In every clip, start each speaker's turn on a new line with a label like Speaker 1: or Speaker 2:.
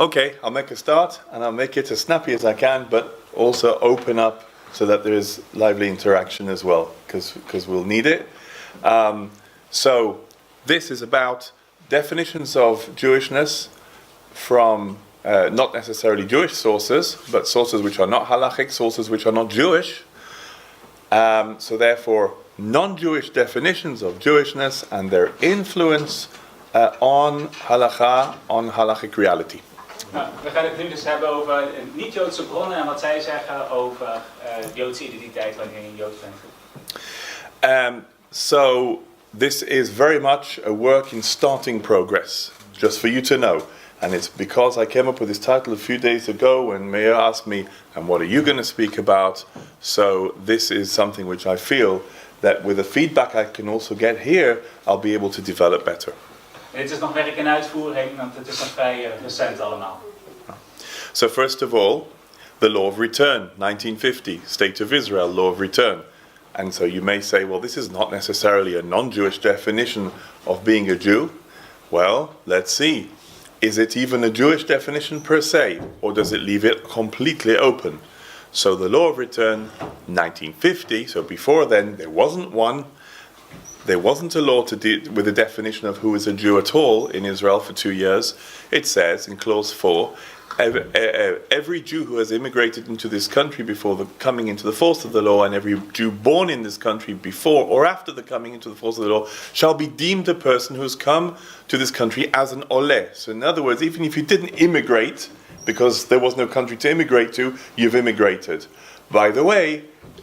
Speaker 1: Okay, I'll make a start and I'll make it as snappy as I can, but also open up so that there is lively interaction as well, because we'll need it. So this is about definitions of Jewishness from not necessarily Jewish sources, but sources which are not halachic, sources which are not Jewish. So therefore, non-Jewish definitions of Jewishness and their influence on halakha, on halachic reality.
Speaker 2: Nou, we gaan het nu dus hebben over niet-Joodse bronnen en wat zij zeggen over Joodse identiteit wanneer je een Jood bent.
Speaker 1: So this is very much a work in starting progress, just for you to know. And it's because I came up with this title a few days ago when Meir asked me, and what are you going to speak about? So this is something which I feel that with the feedback I can also get here, I'll be able to develop better.
Speaker 2: Dit is nog werk in uitvoering, want het is nog vrij recent allemaal.
Speaker 1: So first of all, the law of return, 1950, State of Israel, law of return. And so you may say, well, this is not necessarily a non-Jewish definition of being a Jew. Well, let's see. Is it even a Jewish definition per se, or does it leave it completely open? So the law of return, 1950, so before then there wasn't one. There wasn't a law to deal with the definition of who is a Jew at all in Israel for 2 years. It says in clause 4, every Jew who has immigrated into this country before the coming into the force of the law, and every Jew born in this country before or after the coming into the force of the law, shall be deemed a person who has come to this country as an Ohel. So in other words, even if you didn't immigrate, because there was no country to immigrate to, you've immigrated. By the way,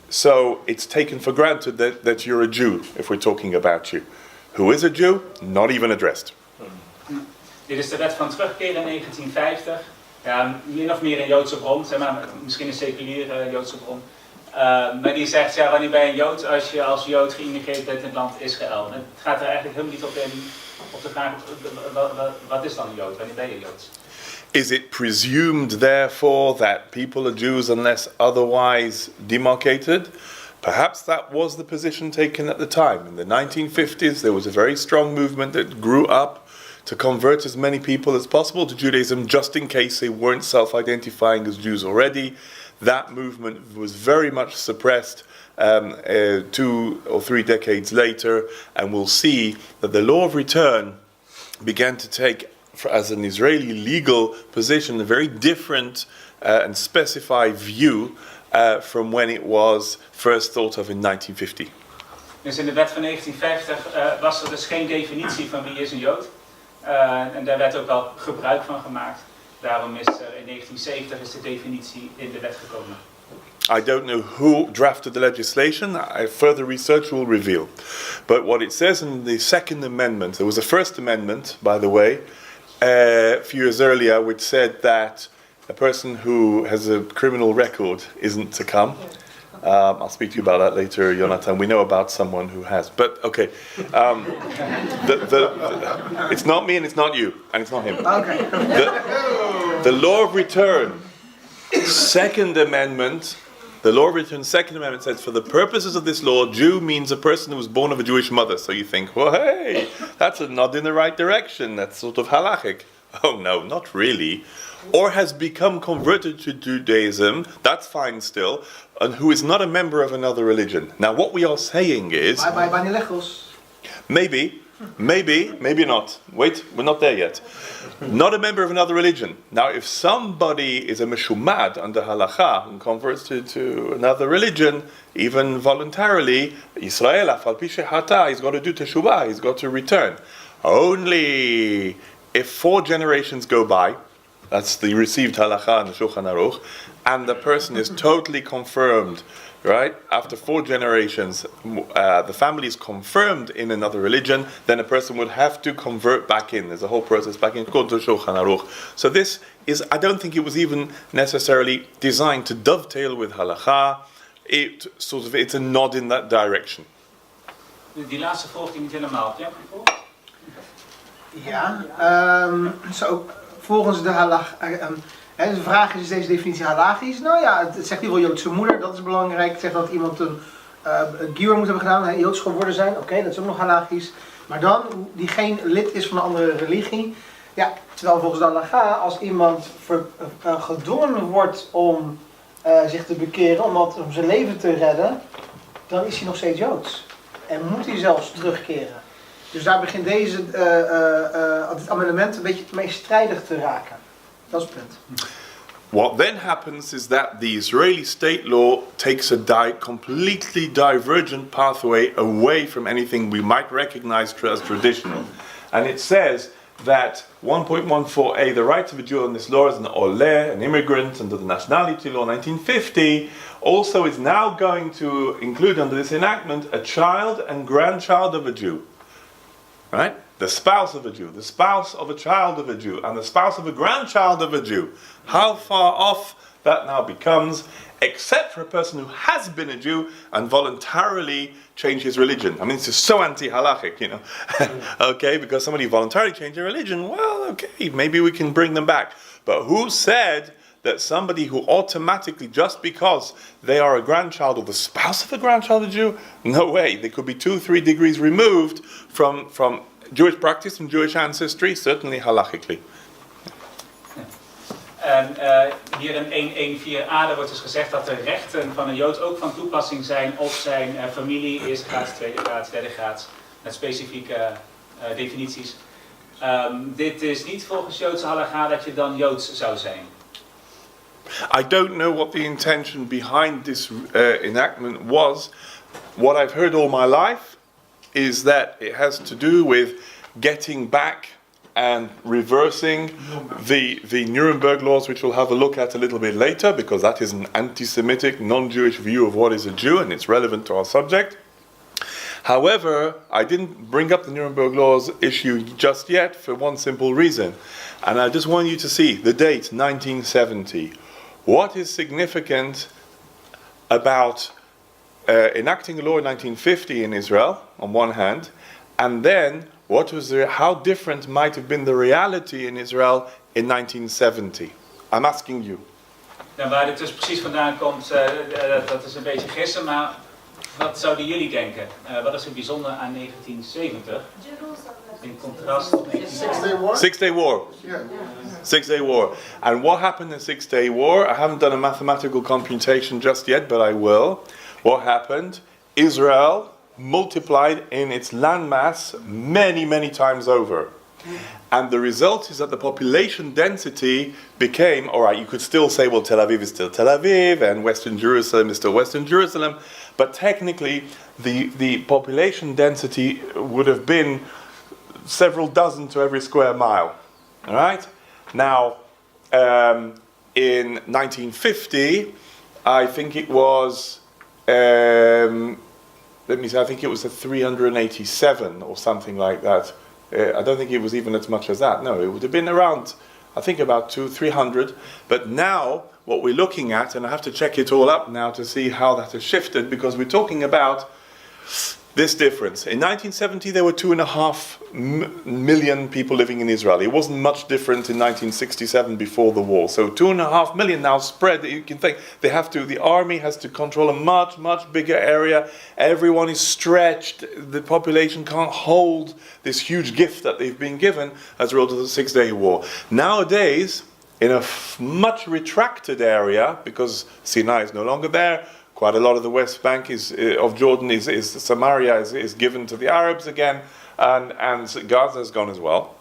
Speaker 1: so it's taken for granted that you're a Jew, if we're talking about you. Who is a Jew? Not even addressed.
Speaker 2: Dit is de wet van terugkeer in 1950. Ja, min of meer een Joodse bron, zeg maar, misschien een seculiere Joodse bron. Maar die zegt, ja, wanneer ben je een Jood als je als Jood geïmmigreerd bent in het land Israël? En het gaat er eigenlijk helemaal niet op de vraag, wat is dan een Jood? Wanneer ben je Joods?
Speaker 1: Is it presumed, therefore, that people are Jews unless otherwise demarcated? Perhaps that was the position taken at the time. In the 1950s, there was a very strong movement that grew up to convert as many people as possible to Judaism, just in case they weren't self-identifying as Jews already. That movement was very much suppressed 2 or 3 decades later, and we'll see that the law of return began to take, as an Israeli legal position, a very different and specified view from when it was first thought of in 1950.
Speaker 2: Dus in de wet van 1950 was er dus geen definitie van wie is een Jood. En daar werd ook al gebruik van gemaakt. Daarom is er in 1970 is de definitie in de wet gekomen.
Speaker 1: I don't know who drafted the legislation. Further research will reveal. But what it says in the Second Amendment, there was a First Amendment, by the way, a few years earlier, which said that a person who has a criminal record isn't to come. I'll speak to you about that later, Jonathan. We know about someone who has. But, okay. It's not me and it's not you. And it's not him.
Speaker 3: Okay.
Speaker 1: The law of return, Second Amendment, the law of return, Second Amendment says, for the purposes of this law, Jew means a person who was born of a Jewish mother. So you think, well, hey, that's a nod in the right direction. That's sort of halachic. Oh, no, not really. Or has become converted to Judaism, that's fine still, and who is not a member of another religion. Now, what we are saying is... Maybe not. Wait, we're not there yet. Not a member of another religion. Now, if somebody is a meshumad under halakha and converts to another religion, even voluntarily, Israel, afal pi shehata, he's got to do teshuvah, he's got to return. Only if 4 generations go by, that's the received halakha and the Shulchan Aruch, and the person is totally confirmed, right? After 4 generations, the family is confirmed in another religion, then a person would have to convert back in. There's a whole process back in, called the Shulchan Aruch. So this is, I don't think it was even necessarily designed to dovetail with halakha. It's a nod in that direction.
Speaker 2: Die laatste volgt niet helemaal.
Speaker 3: Ja, zo volgens de halakha. De vraag is deze definitie halachisch? Nou ja, het zegt in ieder geval Joodse moeder, dat is belangrijk. Het zegt dat iemand een giur moet hebben gedaan, Joods geworden zijn. Oké, dat is ook nog halachisch. Maar dan, die geen lid is van een andere religie. Ja, terwijl volgens de halakha, als iemand gedwongen wordt om zich te bekeren, om zijn leven te redden, dan is hij nog steeds Joods. En moet hij zelfs terugkeren. Dus daar begint dit amendement een beetje mee strijdig te raken. Dat is het punt.
Speaker 1: What then happens is that the Israeli state law takes a completely divergent pathway away from anything we might recognize as traditional. And it says that 1.14a, the rights of a Jew in this law as an Ohel, an immigrant under the nationality law 1950, also is now going to include under this enactment a child and grandchild of a Jew. Right? The spouse of a Jew, the spouse of a child of a Jew, and the spouse of a grandchild of a Jew. How far off that now becomes, except for a person who has been a Jew and voluntarily changed his religion. I mean, this is so anti-halachic, you know. Okay, because somebody voluntarily changed their religion, well, okay, maybe we can bring them back. But who said that somebody who automatically, just because they are a grandchild or the spouse of a grandchild of a Jew, no way, they could be 2-3 degrees removed from Jewish practice and Jewish ancestry, certainly halachically.
Speaker 2: En hier in 114a wordt dus gezegd dat de rechten van een Jood ook van toepassing zijn op zijn familie, eerste graads, tweede graads, derde graads, met specifieke definities. Dit is niet volgens Joodse halakha dat je dan Joods zou zijn.
Speaker 1: I don't know what the intention behind this enactment was. What I've heard all my life is that it has to do with getting back and reversing the Nuremberg laws, which we'll have a look at a little bit later, because that is an anti-Semitic, non-Jewish view of what is a Jew, and it's relevant to our subject. However, I didn't bring up the Nuremberg laws issue just yet for one simple reason, and I just want you to see the date, 1970. What is significant about enacting a law in 1950 in Israel, on one hand, and then how different might have been the reality in Israel in 1970? I'm asking you.
Speaker 2: Nou, waar dit dus precies vandaan komt, dat is een beetje gissen, maar wat zouden jullie denken? Wat is er bijzonder aan 1970? In contrast op 1970?
Speaker 1: Six-Day War.
Speaker 3: Yeah.
Speaker 1: Six-Day War. And what happened in the Six-Day War? I haven't done a mathematical computation just yet, but I will. What happened? Israel multiplied in its landmass many, many times over. And the result is that the population density became, all right, you could still say, well, Tel Aviv is still Tel Aviv, and Western Jerusalem is still Western Jerusalem, but technically the population density would have been several dozen to every square mile. All right? Now, in 1950, I think it was... I think it was a 387 or something like that. I don't think it was even as much as that. No, it would have been around, I think about 200-300. But now, what we're looking at, and I have to check it all up now to see how that has shifted, because we're talking about this difference. In 1970, there were 2.5 million people living in Israel. It wasn't much different in 1967 before the war. So 2.5 million now spread. You can think the army has to control a much, much bigger area. Everyone is stretched. The population can't hold this huge gift that they've been given as a result of the Six-Day War. Nowadays, in a much retracted area, because Sinai is no longer there, quite a lot of the West Bank of Jordan is Samaria is given to the Arabs again, and Gaza has gone as well.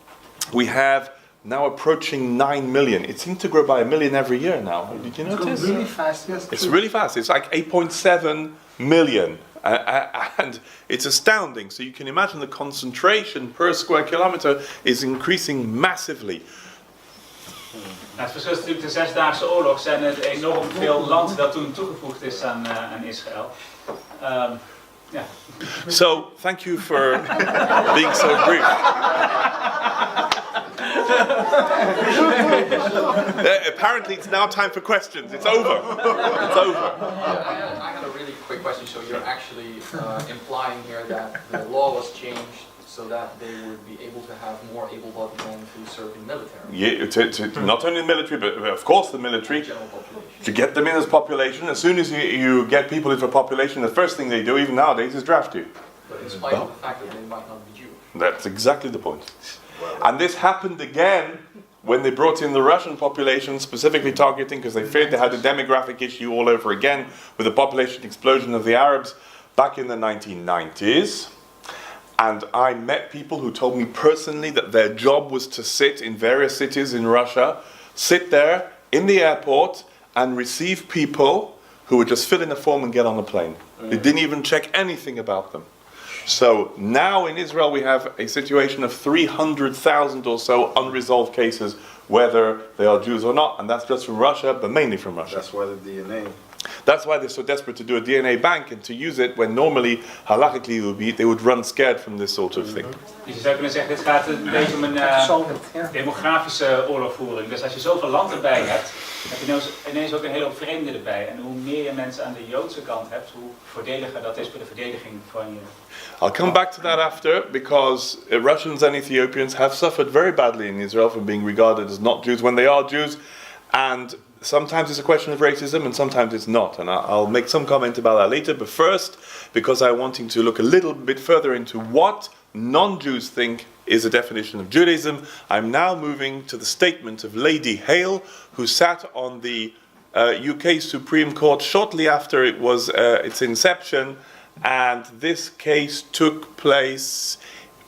Speaker 1: We have now approaching 9 million. It seems to grow by 1 million every year now. Did you notice?
Speaker 3: It's really fast, yes.
Speaker 1: It's really fast. It's like 8.7 million. And it's astounding. So you can imagine the concentration per square kilometer is increasing massively.
Speaker 2: Het verschil is natuurlijk de Zesdaagse Oorlog zijn het enorm veel land dat toen toegevoegd is aan Israël. Yeah.
Speaker 1: So, thank you for being so brief. Apparently it's now time for questions. It's over. It's over.
Speaker 4: I had a really quick question. So you're actually implying here that the law was changed so that they would be able to have more able-bodied men to serve in the military.
Speaker 1: Yeah, not only the military, but of course the military.
Speaker 4: General population.
Speaker 1: To get them in as population, as soon as you get people into a population, the first thing they do, even nowadays, is draft you.
Speaker 4: But in spite of the fact that they might not be Jewish.
Speaker 1: That's exactly the point. And this happened again when they brought in the Russian population, specifically targeting, because they feared they had a demographic issue all over again with the population explosion of the Arabs back in the 1990s. And I met people who told me personally that their job was to sit in various cities in Russia, sit there in the airport and receive people who would just fill in a form and get on a plane. They didn't even check anything about them. So now in Israel we have a situation of 300,000 or so unresolved cases, whether they are Jews or not, and that's just from Russia, but mainly from Russia.
Speaker 5: That's why the DNA.
Speaker 1: That's why they're so desperate to do a DNA bank and to use it when normally, halakhically, they would run scared from this sort of thing.
Speaker 2: Dus je zou kunnen zeggen, dit gaat een beetje om een demografische oorlogvoering. Dus als je zoveel land erbij hebt, heb je nou ineens ook een hele hoop vreemden erbij. En hoe meer je mensen aan de Joodse kant hebt, hoe voordeliger dat is voor de verdediging van je.
Speaker 1: I'll come back to that after, because Russians and Ethiopians have suffered very badly in Israel from being regarded as not Jews when they are Jews, and sometimes it's a question of racism and sometimes it's not, and I'll make some comment about that later. But first, because I'm wanting to look a little bit further into what non-Jews think is a definition of Judaism, I'm now moving to the statement of Lady Hale, who sat on the UK Supreme Court shortly after it was its inception, and this case took place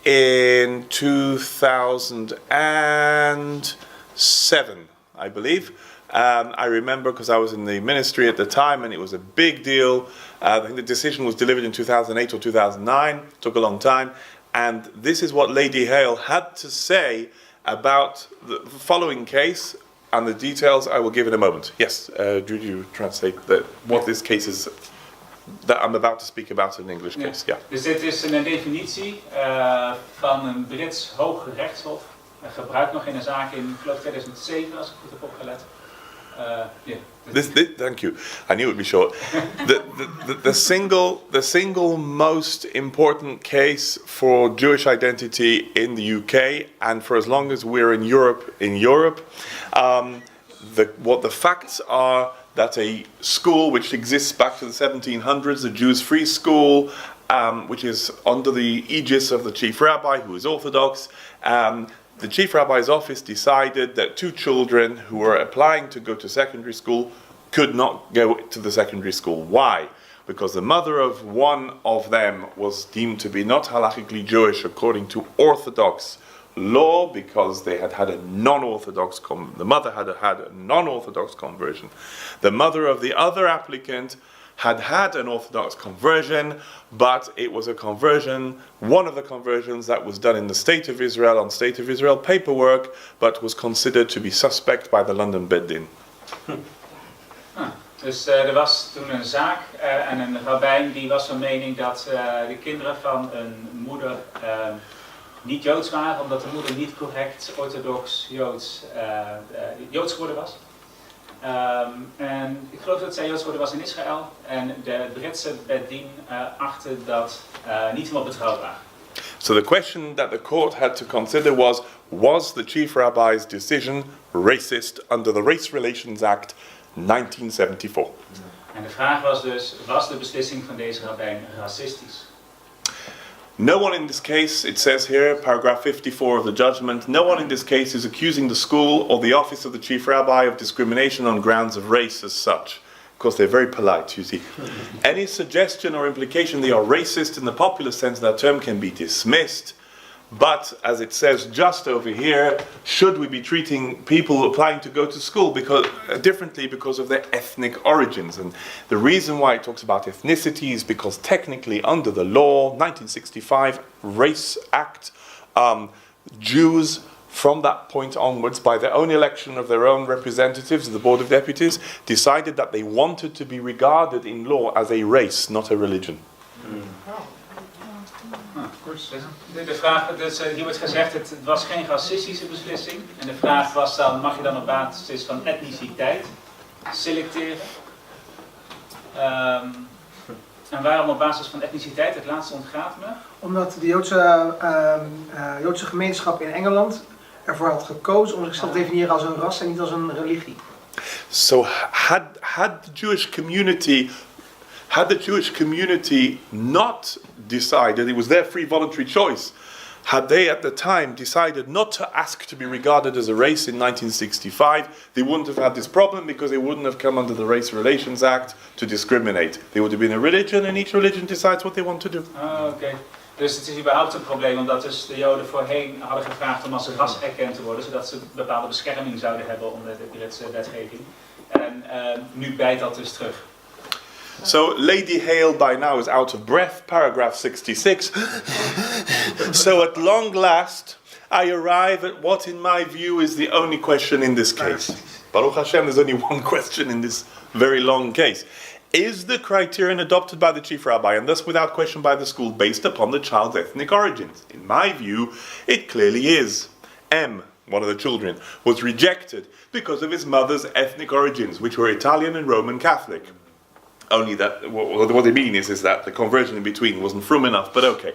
Speaker 1: in 2007, I believe. I remember because I was in the ministry at the time and it was a big deal. I think the decision was delivered in 2008 or 2009. It took a long time. And this is what Lady Hale had to say about the following case, and the details I will give in a moment. Yes, do you translate what this case is that I'm about to speak about in English case? Yeah.
Speaker 2: Dus dit is een definitie van een Brits Hoge Rechtshof. Gebruikt nog in een zaak in, ik geloof 2007, als ik goed heb opgelet.
Speaker 1: Thank you. I knew it would be short. The single most important case for Jewish identity in the UK, and for as long as we're in Europe, what the facts are that a school which exists back to the 1700s, a Jews free school, which is under the aegis of the chief rabbi, who is Orthodox. The chief rabbi's office decided that two children who were applying to go to secondary school could not go to the secondary school. Why? Because the mother of one of them was deemed to be not halakhically Jewish according to Orthodox law, because they had had a non-Orthodox the mother had had a non-Orthodox conversion. The mother of the other applicant had an Orthodox conversion, but it was a conversion, one of the conversions that was done in the State of Israel on State of Israel paperwork, but was considered to be suspect by the London Beth Din.
Speaker 2: Dus er was toen een zaak en een rabbijn die was van mening dat de kinderen van een moeder niet Joods waren, omdat de moeder niet correct orthodox Joods geworden was. En ik geloof dat zij Joods geworden was in Israël, en de Britse Beth Din achtte dat niet helemaal betrouwbaar.
Speaker 1: So the question that the court had to consider was the chief rabbi's decision racist under the Race Relations Act 1974?
Speaker 2: En de vraag was dus, was de beslissing van deze rabbijn racistisch?
Speaker 1: No one in this case, it says here, paragraph 54 of the judgment, no one in this case is accusing the school or the office of the chief rabbi of discrimination on grounds of race as such. Of course, they're very polite, you see. Any suggestion or implication they are racist in the popular sense of that term can be dismissed. But, as it says just over here, should we be treating people applying to go to school differently because of their ethnic origins? And the reason why it talks about ethnicity is because technically under the law, 1965 Race Act, Jews from that point onwards, by their own election of their own representatives, the Board of Deputies, decided that they wanted to be regarded in law as a race, not a religion.
Speaker 2: De vraag, dus hier wordt gezegd, het was geen racistische beslissing. En de vraag was dan, mag je dan op basis van etniciteit selecteren? En waarom op basis van etniciteit? Het laatste ontgaat me.
Speaker 3: Omdat de Joodse gemeenschap in Engeland ervoor had gekozen om zichzelf te definiëren als een ras en niet als een religie.
Speaker 1: So had the Jewish community not decided, it was their free voluntary choice, Had they at the time decided not to ask to be regarded as a race in 1965, they wouldn't have had this problem because they wouldn't have come under the Race Relations Act to discriminate. They would have been a religion and each religion decides what they want to do.
Speaker 2: Oké. Dus het is überhaupt een probleem omdat dus de Joden voorheen hadden gevraagd om als een ras erkend te worden, zodat ze bepaalde bescherming zouden hebben onder de Britse wetgeving. En nu bijt dat dus terug.
Speaker 1: So Lady Hale by now is out of breath, paragraph 66. So at long last, I arrive at what in my view is the only question in this case. Baruch Hashem, there's only one question in this very long case. Is the criterion adopted by the chief rabbi and thus without question by the school based upon the child's ethnic origins? In my view, it clearly is. M, one of the children, was rejected because of his mother's ethnic origins, which were Italian and Roman Catholic. Only that, what they mean is that the conversion in between wasn't frum enough, but okay.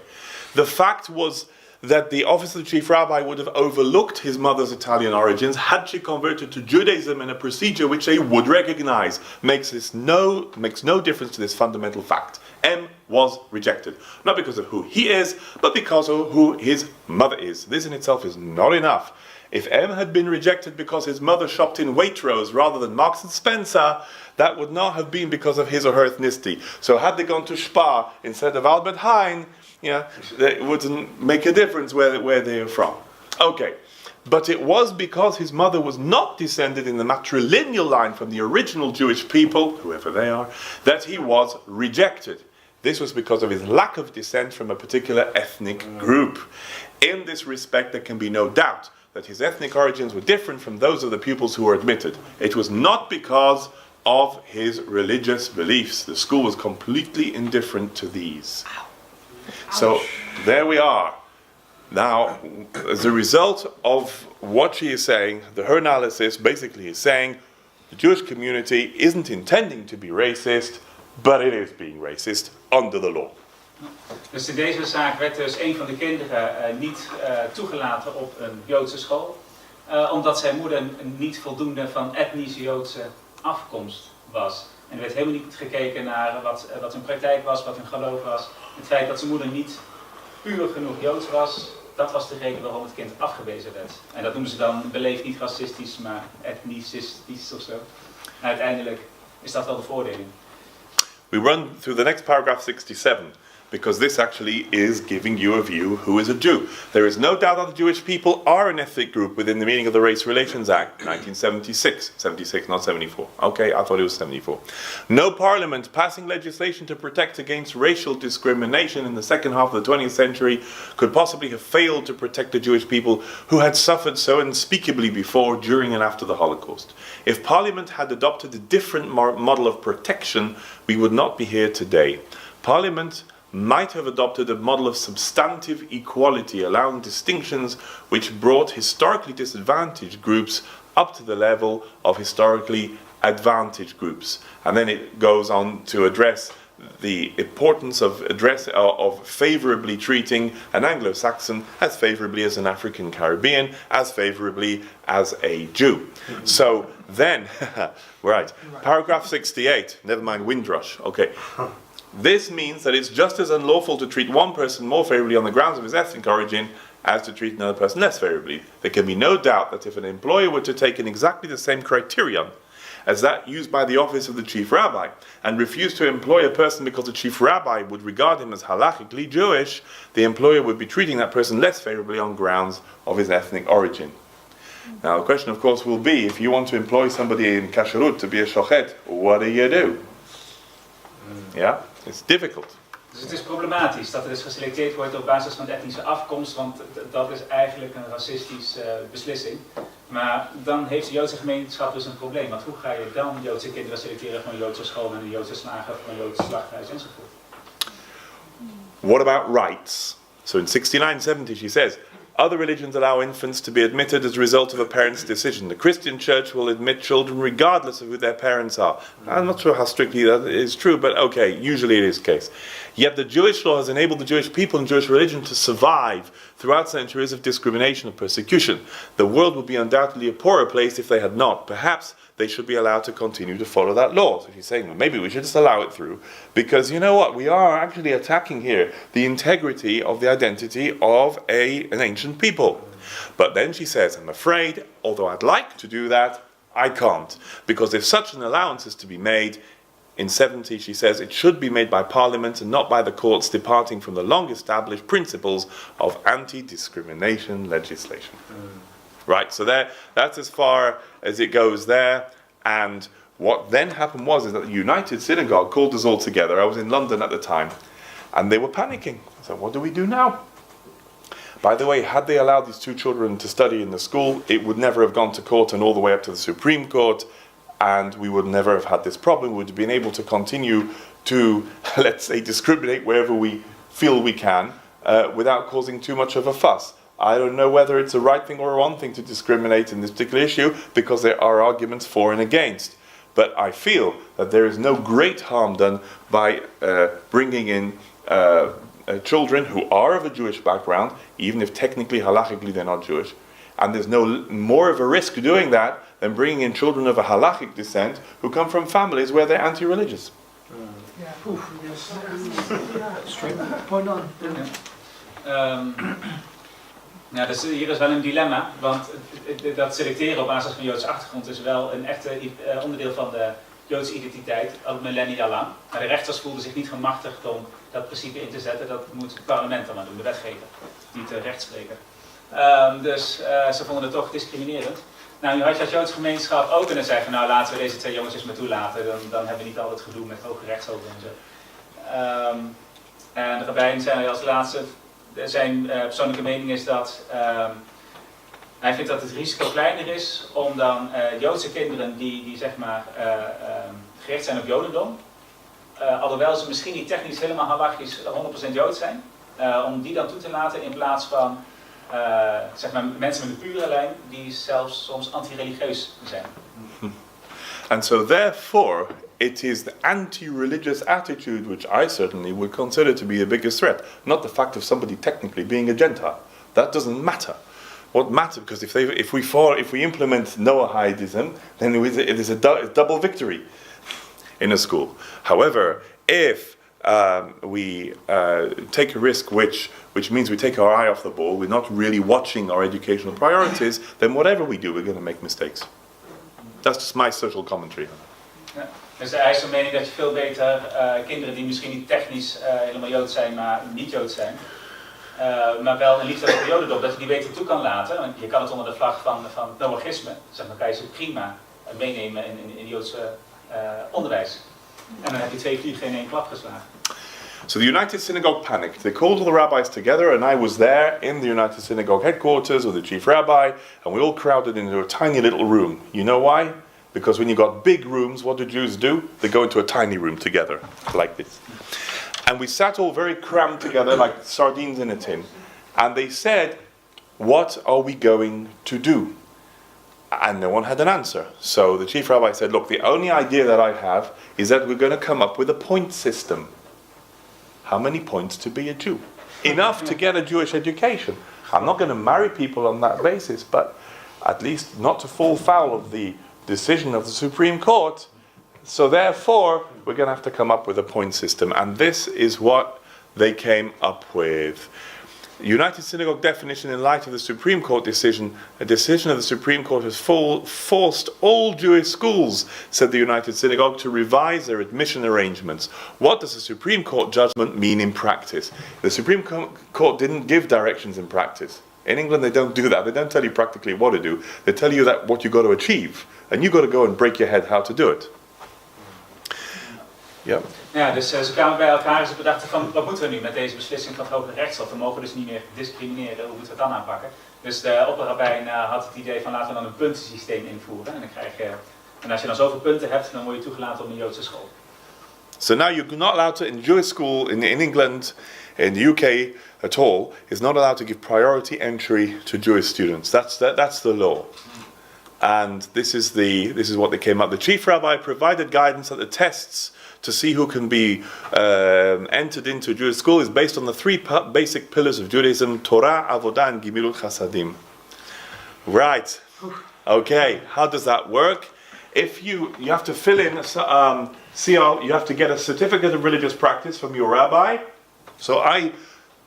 Speaker 1: The fact was that the office of the chief rabbi would have overlooked his mother's Italian origins had she converted to Judaism in a procedure which they would recognize. Makes no difference to this fundamental fact. M was rejected. Not because of who he is, but because of who his mother is. This in itself is not enough. If M had been rejected because his mother shopped in Waitrose rather than Marks and Spencer, that would not have been because of his or her ethnicity. So had they gone to Spar instead of Albert Heijn, it wouldn't make a difference where they are from. Okay, but it was because his mother was not descended in the matrilineal line from the original Jewish people, whoever they are, that he was rejected. This was because of his lack of descent from a particular ethnic group. In this respect, there can be no doubt that his ethnic origins were different from those of the pupils who were admitted. It was not because of his religious beliefs. The school was completely indifferent to these. So there we are. Now, as a result of what she is saying, her analysis basically is saying the Jewish community isn't intending to be racist, but it is being racist under the law.
Speaker 2: Dus in deze zaak werd dus een van de kinderen niet toegelaten op een Joodse school, omdat zijn moeder niet voldoende van etnische Joodse afkomst was. En er werd helemaal niet gekeken naar wat hun praktijk was, wat hun geloof was. Het feit dat zijn moeder niet puur genoeg Joods was, dat was de reden waarom het kind afgewezen werd. En dat noemen ze dan beleefd niet racistisch, maar etnicistisch of zo. En uiteindelijk is dat wel de voordeling.
Speaker 1: We run through the next paragraph 67. Because this actually is giving you a view who is a Jew. There is no doubt that the Jewish people are an ethnic group within the meaning of the Race Relations Act, 1976. 76, not 74. Okay, I thought it was 74. No parliament passing legislation to protect against racial discrimination in the second half of the 20th century could possibly have failed to protect the Jewish people who had suffered so unspeakably before, during and after the Holocaust. If parliament had adopted a different model of protection, we would not be here today. Parliament might have adopted a model of substantive equality, allowing distinctions which brought historically disadvantaged groups up to the level of historically advantaged groups. And then it goes on to address the importance of favorably treating an Anglo-Saxon as favorably as an African Caribbean, as favorably as a Jew. So then, right, paragraph 68, never mind Windrush, okay. This means that it's just as unlawful to treat one person more favorably on the grounds of his ethnic origin as to treat another person less favorably. There can be no doubt that if an employer were to take in exactly the same criterion as that used by the office of the chief rabbi and refuse to employ a person because the chief rabbi would regard him as halachically Jewish, the employer would be treating that person less favorably on grounds of his ethnic origin. Now the question of course will be, if you want to employ somebody in kashrut to be a shochet, what do? Yeah? It's difficult.
Speaker 2: Dus het is problematisch dat er dus geselecteerd wordt op basis van etnische afkomst, want dat is eigenlijk een racistische beslissing. Maar dan heeft de Joodse gemeenschap dus een probleem, want hoe ga je dan Joodse kinderen selecteren van een Joodse school en een Joodse slager of een Joodse slachthuis enzovoort?
Speaker 1: What about rights? So in 6970 she says, other religions allow infants to be admitted as a result of a parent's decision. The Christian church will admit children regardless of who their parents are. I'm not sure how strictly that is true, but okay, usually it is the case. Yet the Jewish law has enabled the Jewish people and Jewish religion to survive throughout centuries of discrimination, of persecution. The world would be undoubtedly a poorer place if they had not. Perhaps they should be allowed to continue to follow that law. So she's saying, well, maybe we should just allow it through, because you know what? We are actually attacking here the integrity of the identity of an ancient people. But then she says, I'm afraid, although I'd like to do that, I can't. Because if such an allowance is to be made, in 70, she says, it should be made by Parliament and not by the courts, departing from the long-established principles of anti-discrimination legislation. Right, so that's as far as it goes there. And what then happened is that the United Synagogue called us all together. I was in London at the time, and they were panicking. So what do we do now? By the way, had they allowed these two children to study in the school, it would never have gone to court and all the way up to the Supreme Court, and we would never have had this problem. We would have been able to continue to, let's say, discriminate wherever we feel we can, without causing too much of a fuss. I don't know whether it's a right thing or a wrong thing to discriminate in this particular issue, because there are arguments for and against. But I feel that there is no great harm done by bringing in children who are of a Jewish background, even if technically, halachically, they're not Jewish. And there's no more of a risk doing that than bringing in children of a halachic descent who come from families where they're anti-religious.
Speaker 3: Straight point on.
Speaker 2: Nou, dus hier is wel een dilemma, want dat selecteren op basis van Joodse achtergrond is wel een echt onderdeel van de Joodse identiteit, al millennia lang. Maar de rechters voelden zich niet gemachtigd om dat principe in te zetten. Dat moet het parlement dan maar doen, de wetgever, niet de rechtspreker. Dus ze vonden het toch discriminerend. Nou, nu had je als Joodse gemeenschap ook kunnen zeggen, nou laten we deze twee jongens eens maar toelaten, dan hebben we niet al het gedoe met hoge rechtshoven en zo. En de rabbijn zei als laatste, zijn persoonlijke mening is dat hij vindt dat het risico kleiner is om dan Joodse kinderen die zeg maar gericht zijn op Jodendom, alhoewel ze misschien niet technisch helemaal halachisch 100% Joods zijn, om die dan toe te laten in plaats van zeg maar mensen met een pure lijn die zelfs soms anti-religieus zijn.
Speaker 1: And so therefore, it is the anti-religious attitude which I certainly would consider to be the biggest threat, not the fact of somebody technically being a Gentile. That doesn't matter. What matters, because if we implement Noahidism, then it is a double victory in a school. However, if we take a risk which means we take our eye off the ball, we're not really watching our educational priorities, then whatever we do, we're going to make mistakes. That's just my social commentary.
Speaker 2: Ja. Dus hij is van mening dat je veel beter kinderen die misschien niet technisch helemaal Jood zijn, maar niet Jood zijn, maar wel een liefde voor Jodendom, dat je die beter toe kan laten. Want je kan het onder de vlag van het Noachisme, zeg maar, kan je ze prima meenemen in het Joodse onderwijs. En dan heb je 2 vliegen in 1 klap geslagen.
Speaker 1: So the United Synagogue panicked. They called all the rabbis together, and I was there in the United Synagogue headquarters with the chief rabbi, and we all crowded into a tiny little room. You know why? Because when you got big rooms, what do Jews do? They go into a tiny room together, like this. And we sat all very crammed together, like sardines in a tin. And they said, what are we going to do? And no one had an answer. So the chief rabbi said, look, the only idea that I have is that we're going to come up with a point system. How many points to be a Jew? Enough to get a Jewish education. I'm not going to marry people on that basis, but at least not to fall foul of the decision of the Supreme Court. So therefore, we're going to have to come up with a point system. And this is what they came up with. United Synagogue definition in light of the Supreme Court decision. A decision of the Supreme Court has forced all Jewish schools, said the United Synagogue, to revise their admission arrangements. What does the Supreme Court judgment mean in practice? The Supreme Court didn't give directions in practice. In England they don't do that. They don't tell you practically what to do. They tell you that what you've got to achieve. And you've got to go and break your head how to do it. Ja.
Speaker 2: Ja, dus ze kwamen bij elkaar en ze bedachten van, wat moeten we nu met deze beslissing van het Hoge Rechtshof? We mogen dus niet meer discrimineren, hoe moeten we het dan aanpakken? Dus de opperrabijn had het idee van, laten we dan een puntensysteem invoeren. En dan krijg je, en als je dan zoveel punten hebt, dan word je toegelaten op een Joodse school.
Speaker 1: So now you're not allowed to, in Jewish school, in England, in the UK at all, is not allowed to give priority entry to Jewish students. That's the law. And this is what they came up. The chief rabbi provided guidance that the tests to see who can be entered into a Jewish school is based on the three basic pillars of Judaism: Torah, Avodah, and Gimilut Chasadim. Right. Okay. How does that work? If you have to fill in, you have to get a certificate of religious practice from your rabbi. So I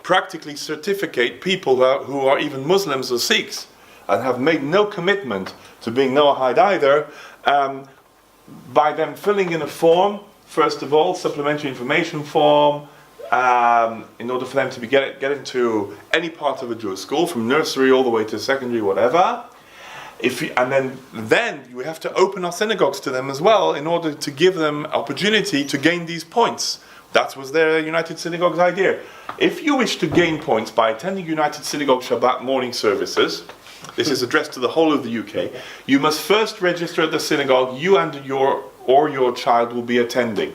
Speaker 1: practically certificate people who are even Muslims or Sikhs and have made no commitment to being Noahide either, by them filling in a form. First of all, supplementary information form, in order for them to get into any part of a Jewish school, from nursery all the way to secondary, whatever. And then we have to open our synagogues to them as well, in order to give them opportunity to gain these points. That was their United Synagogue's idea. If you wish to gain points by attending United Synagogue Shabbat morning services, this is addressed to the whole of the UK, you must first register at the synagogue you and your child will be attending.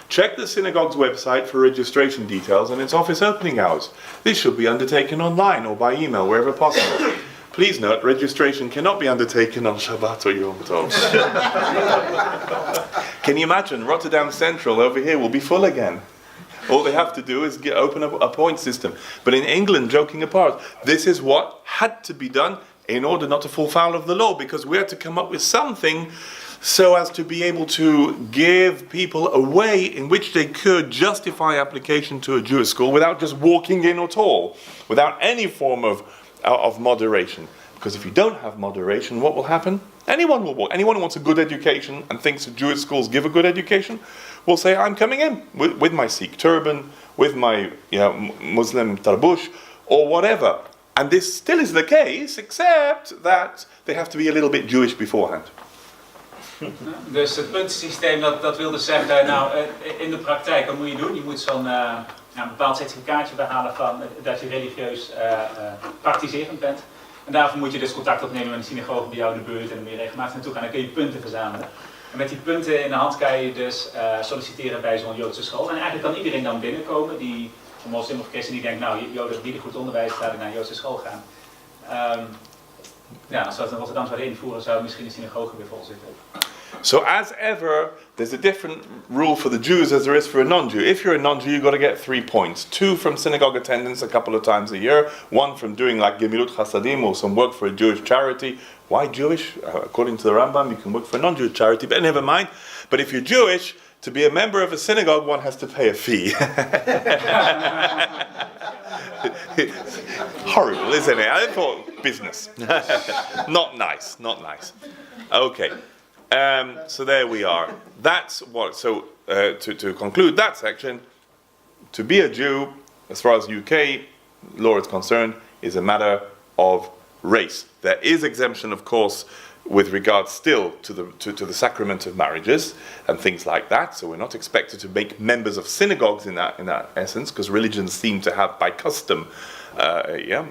Speaker 1: Check the synagogue's website for registration details and its office opening hours. This should be undertaken online or by email wherever possible. Please note, registration cannot be undertaken on Shabbat or Yom Tov. Can you imagine? Rotterdam Central over here will be full again. All they have to do is open up a point system. But in England, joking apart, this is what had to be done in order not to fall foul of the law, because we had to come up with something so as to be able to give people a way in which they could justify application to a Jewish school without just walking in at all, without any form of moderation. Because if you don't have moderation, what will happen? Anyone will walk. Anyone who wants a good education and thinks that Jewish schools give a good education will say, I'm coming in with my Sikh turban, with my Muslim tarbush, or whatever. And this still is the case, except that they have to be a little bit Jewish beforehand.
Speaker 2: Dus het puntensysteem, dat wil dus zeggen, in de praktijk, wat moet je doen? Je moet zo'n bepaald certificaatje behalen van dat je religieus praktiserend bent. En daarvoor moet je dus contact opnemen met een synagoge bij jou in de buurt en dan moet je regelmatig naartoe gaan. Dan kun je punten verzamelen. En met die punten in de hand kan je dus solliciteren bij zo'n Joodse school. En eigenlijk kan iedereen dan binnenkomen, die een moslim of christen die denkt, nou, Joden bieden goed onderwijs, laat ik naar een Joodse school gaan. Als we het in Rotterdam zouden invoeren, zou misschien de synagoge weer vol zitten.
Speaker 1: So as ever, there's a different rule for the Jews as there is for a non-Jew. If you're a non-Jew, you've got to get 3 points. 2 from synagogue attendance a couple of times a year. 1 from doing like Gemilut Chasadim or some work for a Jewish charity. Why Jewish? According to the Rambam, you can work for a non-Jewish charity, but never mind. But if you're Jewish, to be a member of a synagogue, one has to pay a fee. Horrible, isn't it? I thought business. Not nice, not nice. Okay. So there we are. That's what. So to conclude that section, to be a Jew, as far as UK law is concerned, is a matter of race. There is exemption, of course, with regard still to the sacrament of marriages and things like that. So we're not expected to make members of synagogues in that essence, because religions seem to have by custom,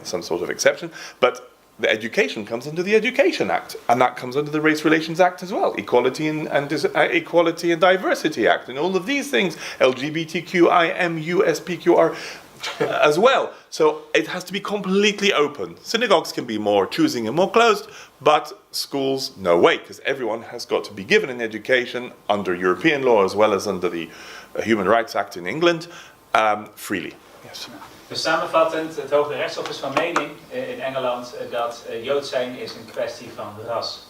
Speaker 1: some sort of exception. But the education comes under the Education Act, and that comes under the Race Relations Act as well, Equality and Diversity Act, and all of these things, LGBTQIMU, SPQR as well. So it has to be completely open. Synagogues can be more choosing and more closed, but schools, no way, because everyone has got to be given an education under European law as well as under the Human Rights Act in England, freely. Yes.
Speaker 2: Dus samenvattend, het Hoge Rechtshof is van mening in Engeland dat Joods zijn is een kwestie van ras.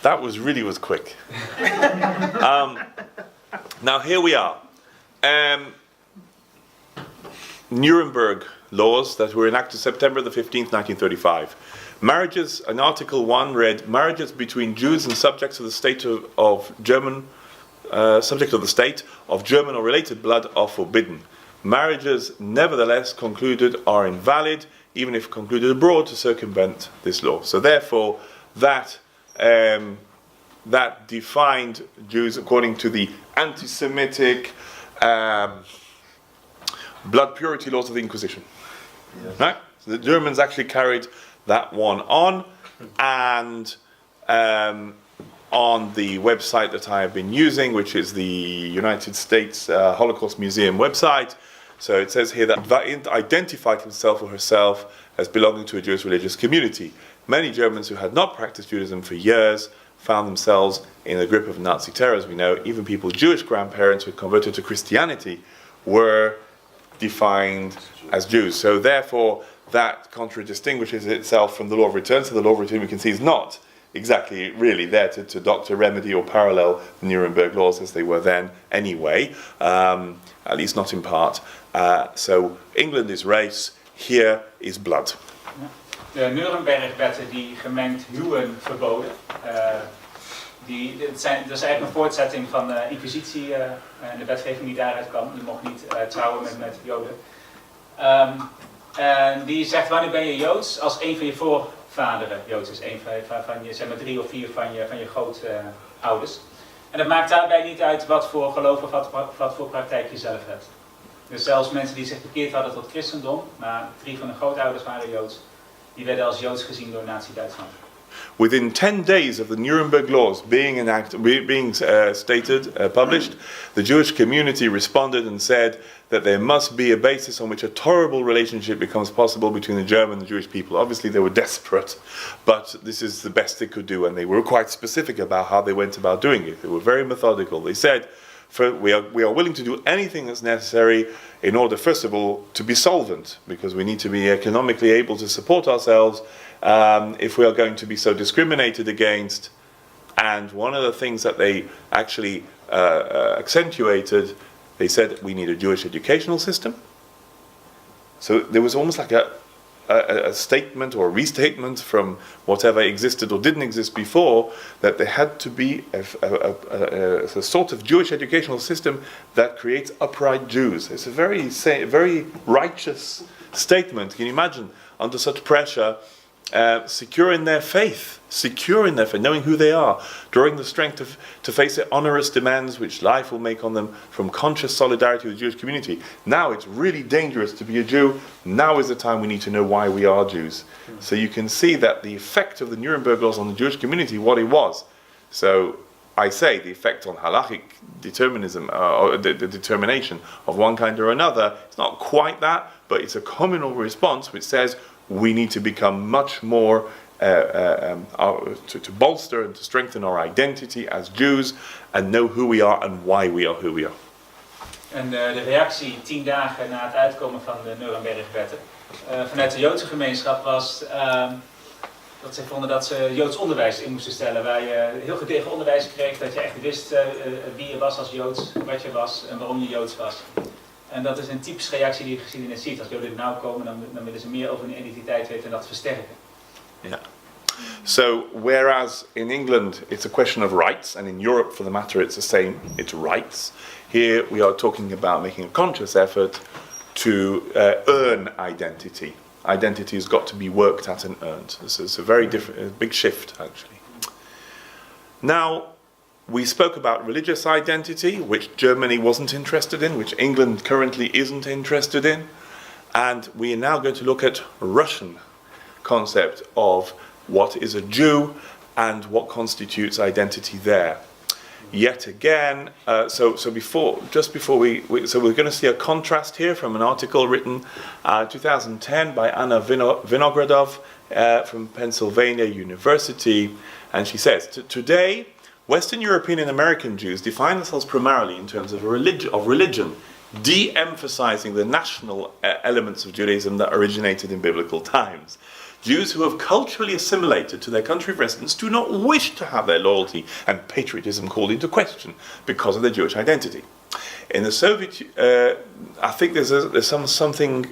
Speaker 1: That was quick. Now here we are. Nuremberg laws that were enacted September the 15th, 1935. Marriages, in Article 1 read, marriages between Jews and subjects of the state of German, subject of the state of German or related blood are forbidden. Marriages, nevertheless, concluded are invalid, even if concluded abroad, to circumvent this law. So therefore, that defined Jews according to the anti-Semitic blood purity laws of the Inquisition. Yes. Right? So the Germans actually carried that one on, and on the website that I have been using, which is the United States Holocaust Museum website. So it says here that Va'int identified himself or herself as belonging to a Jewish religious community. many Germans who had not practiced Judaism for years found themselves in the grip of Nazi terror, as we know. Even people's Jewish grandparents who had converted to Christianity were defined as Jews. So therefore, that contradistinguishes itself from the law of return. So the law of return, we can see, is not exactly really there to doctor, remedy, or parallel the Nuremberg laws as they were then anyway, at least not in part. So England is race, here is blood.
Speaker 2: De Nuremberg-wetten die gemengd huwen verboden. Dat is eigenlijk een voortzetting van de Inquisitie en de wetgeving die daaruit kwam. Je mocht niet trouwen met Joden. En die zegt, wanneer ben je Joods? Als een van je voorvaderen Joods is. Een van je, zeg maar 3 of 4 van je grootouders. En dat maakt daarbij niet uit wat voor geloof of wat voor praktijk je zelf hebt. Dus zelfs mensen die zich bekeerd hadden tot christendom, maar 3 van de grootouders waren Joods, die werden als Joods gezien door Nazi-Duitsland.
Speaker 1: Within 10 days of the Nuremberg laws being published, the Jewish community responded and said that there must be a basis on which a tolerable relationship becomes possible between the German and the Jewish people. Obviously they were desperate, but this is the best they could do, and they were quite specific about how they went about doing it. They were very methodical. They said, we are willing to do anything that's necessary in order, first of all, to be solvent, because we need to be economically able to support ourselves if we are going to be so discriminated against. And one of the things that they actually accentuated, they said we need a Jewish educational system. So there was almost like a statement or a restatement from whatever existed or didn't exist before, that there had to be a sort of Jewish educational system that creates upright Jews. It's a very righteous statement. Can you imagine, under such pressure, secure in their faith, knowing who they are, drawing the strength to face the onerous demands which life will make on them from conscious solidarity with the Jewish community. Now it's really dangerous to be a Jew. Now is the time we need to know why we are Jews. So you can see that the effect of the Nuremberg laws on the Jewish community, what it was. So I say the effect on halakhic determinism, or the determination of one kind or another, it's not quite that, but it's a communal response which says we need to become much more, to bolster and to strengthen our identity as Jews and know who we are and why we are who we are.
Speaker 2: En de reactie 10 dagen na het uitkomen van de Nuremberg-wetten vanuit de Joodse gemeenschap was dat ze vonden dat ze Joods onderwijs in moesten stellen. Waar je heel gedegen onderwijs kreeg, dat je echt wist wie je was als Joods, wat je was en waarom je Joods was. En dat is een typische reactie die je geschiedenis ziet. Als Joden nauw komen, dan willen ze meer over hun identiteit weten en dat versterken.
Speaker 1: Yeah. So, whereas in England it's a question of rights, and in Europe for the matter it's the same, it's rights. Here we are talking about making a conscious effort to earn identity. Identity has got to be worked at and earned. This is a very big shift actually. Now, we spoke about religious identity, which Germany wasn't interested in, which England currently isn't interested in. And we are now going to look at Russian concept of what is a Jew and what constitutes identity there. Yet again, so we're going to see a contrast here from an article written 2010 by Anna Vinogradov from Pennsylvania University, and she says, today, Western European and American Jews define themselves primarily in terms of religion, de-emphasizing the national elements of Judaism that originated in biblical times. Jews who have culturally assimilated to their country of residence do not wish to have their loyalty and patriotism called into question because of their Jewish identity. In the Soviet, I think there's something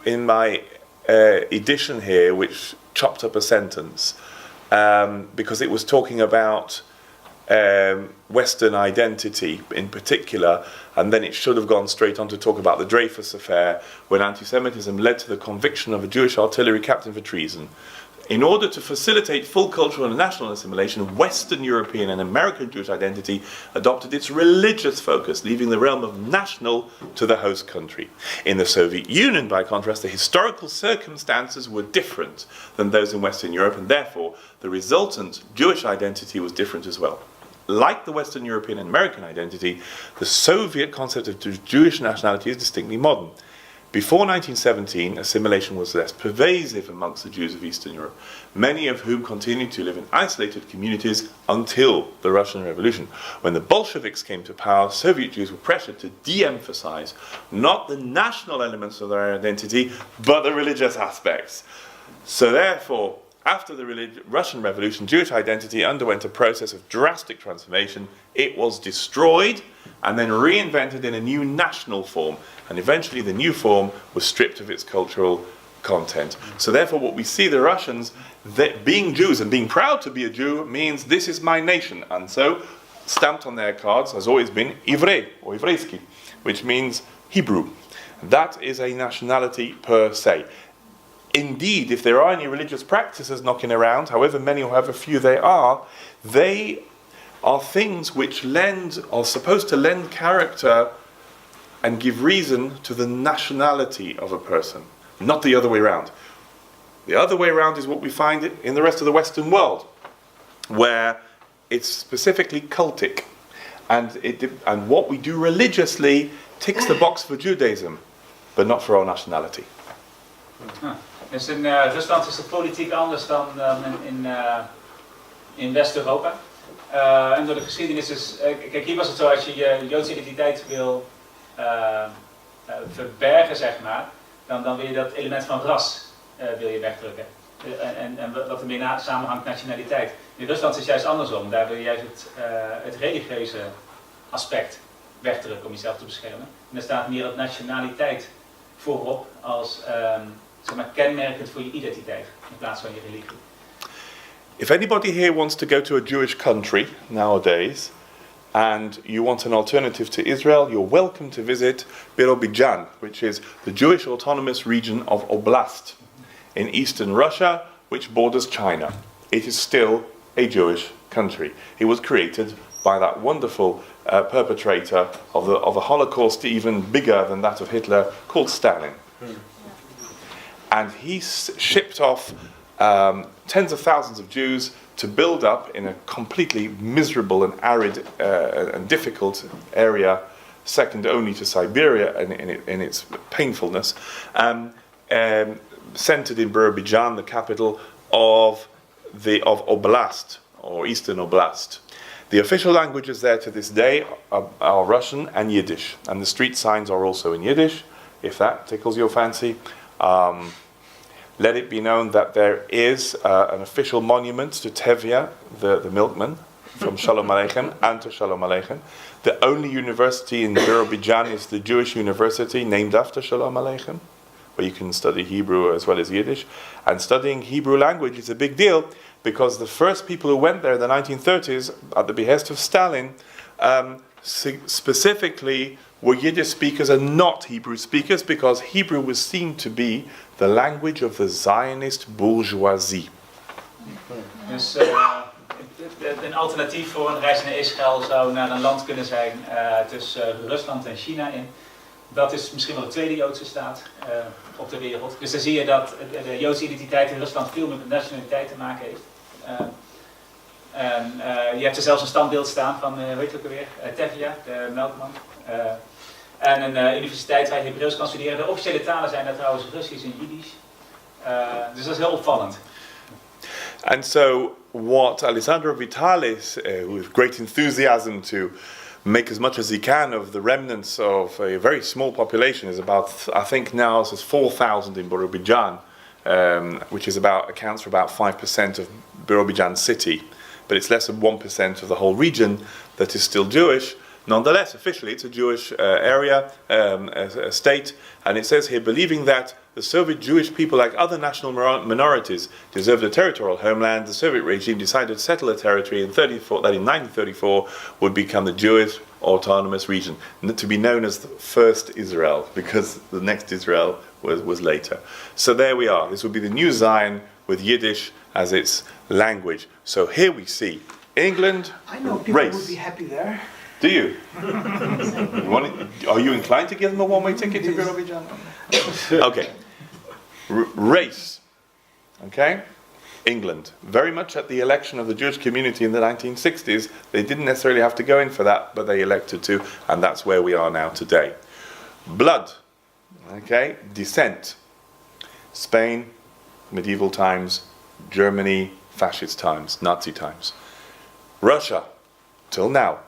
Speaker 1: in my edition here which chopped up a sentence because it was talking about Western identity in particular, and then it should have gone straight on to talk about the Dreyfus affair, when anti-Semitism led to the conviction of a Jewish artillery captain for treason. In order to facilitate full cultural and national assimilation, Western European and American Jewish identity adopted its religious focus, leaving the realm of national to the host country. In the Soviet Union, by contrast, the historical circumstances were different than those in Western Europe, and therefore the resultant Jewish identity was different as well. Like the Western European and American identity, the Soviet concept of Jewish nationality is distinctly modern. Before 1917, assimilation was less pervasive amongst the Jews of Eastern Europe, many of whom continued to live in isolated communities until the Russian Revolution. When the Bolsheviks came to power, Soviet Jews were pressured to de-emphasize not the national elements of their identity, but the religious aspects. So therefore, after the Russian Revolution, Jewish identity underwent a process of drastic transformation. It was destroyed and then reinvented in a new national form. And eventually the new form was stripped of its cultural content. So therefore what we see the Russians, that being Jews and being proud to be a Jew means this is my nation. And so stamped on their cards has always been Ivrei or Ivreski, which means Hebrew. That is a nationality per se. Indeed, if there are any religious practices knocking around, however many or however few they are things which are supposed to lend character and give reason to the nationality of a person, not the other way around. The other way around is what we find in the rest of the Western world, where it's specifically cultic, and what we do religiously ticks the box for Judaism, but not for our nationality.
Speaker 2: Dus in Rusland is de politiek anders dan in West-Europa. En door de geschiedenis is... kijk, hier was het zo, als je je Joodse identiteit wil verbergen, zeg maar, dan wil je dat element van ras wil je wegdrukken. En wat ermee samenhangt nationaliteit. In Rusland is het juist andersom. Daar wil je juist het religieuze aspect wegdrukken om jezelf te beschermen. En daar staat meer het nationaliteit voorop als zeg maar, kenmerkend voor je identiteit in plaats van je religie.
Speaker 1: If anybody here wants to go to a Jewish country nowadays, and you want an alternative to Israel, you're welcome to visit Birobidzhan, which is the Jewish autonomous region of Oblast in eastern Russia, which borders China. It is still a Jewish country. It was created by that wonderful perpetrator of a Holocaust even bigger than that of Hitler, called Stalin. And he shipped off tens of thousands of Jews to build up in a completely miserable and arid and difficult area, second only to Siberia in its painfulness, centered in Birobidzhan, the capital of Oblast, or Eastern Oblast. The official languages there to this day are Russian and Yiddish, and the street signs are also in Yiddish, if that tickles your fancy. Let it be known that there is an official monument to Tevye, the milkman, from Shalom Aleichem, and to Shalom Aleichem. The only university in Birobidzhan is the Jewish university named after Shalom Aleichem, where you can study Hebrew as well as Yiddish. And studying Hebrew language is a big deal, because the first people who went there in the 1930s, at the behest of Stalin, specifically were Yiddish speakers and not Hebrew speakers, because Hebrew was seen to be the language of the Zionist bourgeoisie.
Speaker 2: Dus een alternatief voor een reis naar Israël zou naar een land kunnen zijn tussen Rusland en China in. Dat is misschien wel de tweede Joodse staat op de wereld. Dus dan zie je dat de Joodse identiteit in Rusland veel met nationaliteit te maken heeft. Je hebt er zelfs een standbeeld staan van, hoe heet het ook alweer, Tevye, de melkman. En een universiteit waar je Hebreeuws kan studeren. De officiële talen zijn daar trouwens Russisch en Jiddisch. Dus dat is heel opvallend.
Speaker 1: And so what Alessandro Vitalis, with great enthusiasm to make as much as he can of the remnants of a very small population, is about, I think now it says 4,000 in Birobidzhan, which accounts for about 5% of Birobidzhan city, but it's less than 1% of the whole region that is still Jewish. Nonetheless, officially, it's a Jewish area, a state, and it says here, believing that the Soviet Jewish people, like other national minorities, deserved a territorial homeland, the Soviet regime decided to settle a territory that in 1934 would become the Jewish autonomous region, to be known as the first Israel, because the next Israel was later. So there we are. This would be the new Zion with Yiddish as its language. So here we see England,
Speaker 3: I know people
Speaker 1: race.
Speaker 3: would be happy there.
Speaker 1: Do you? Are you inclined to give them a one-way ticket to Birobidzhan? Okay. Race. Okay? England. Very much at the election of the Jewish community in the 1960s, they didn't necessarily have to go in for that, but they elected to, and that's where we are now today. Blood. Okay, descent. Spain, medieval times. Germany, fascist times, Nazi times. Russia, till now,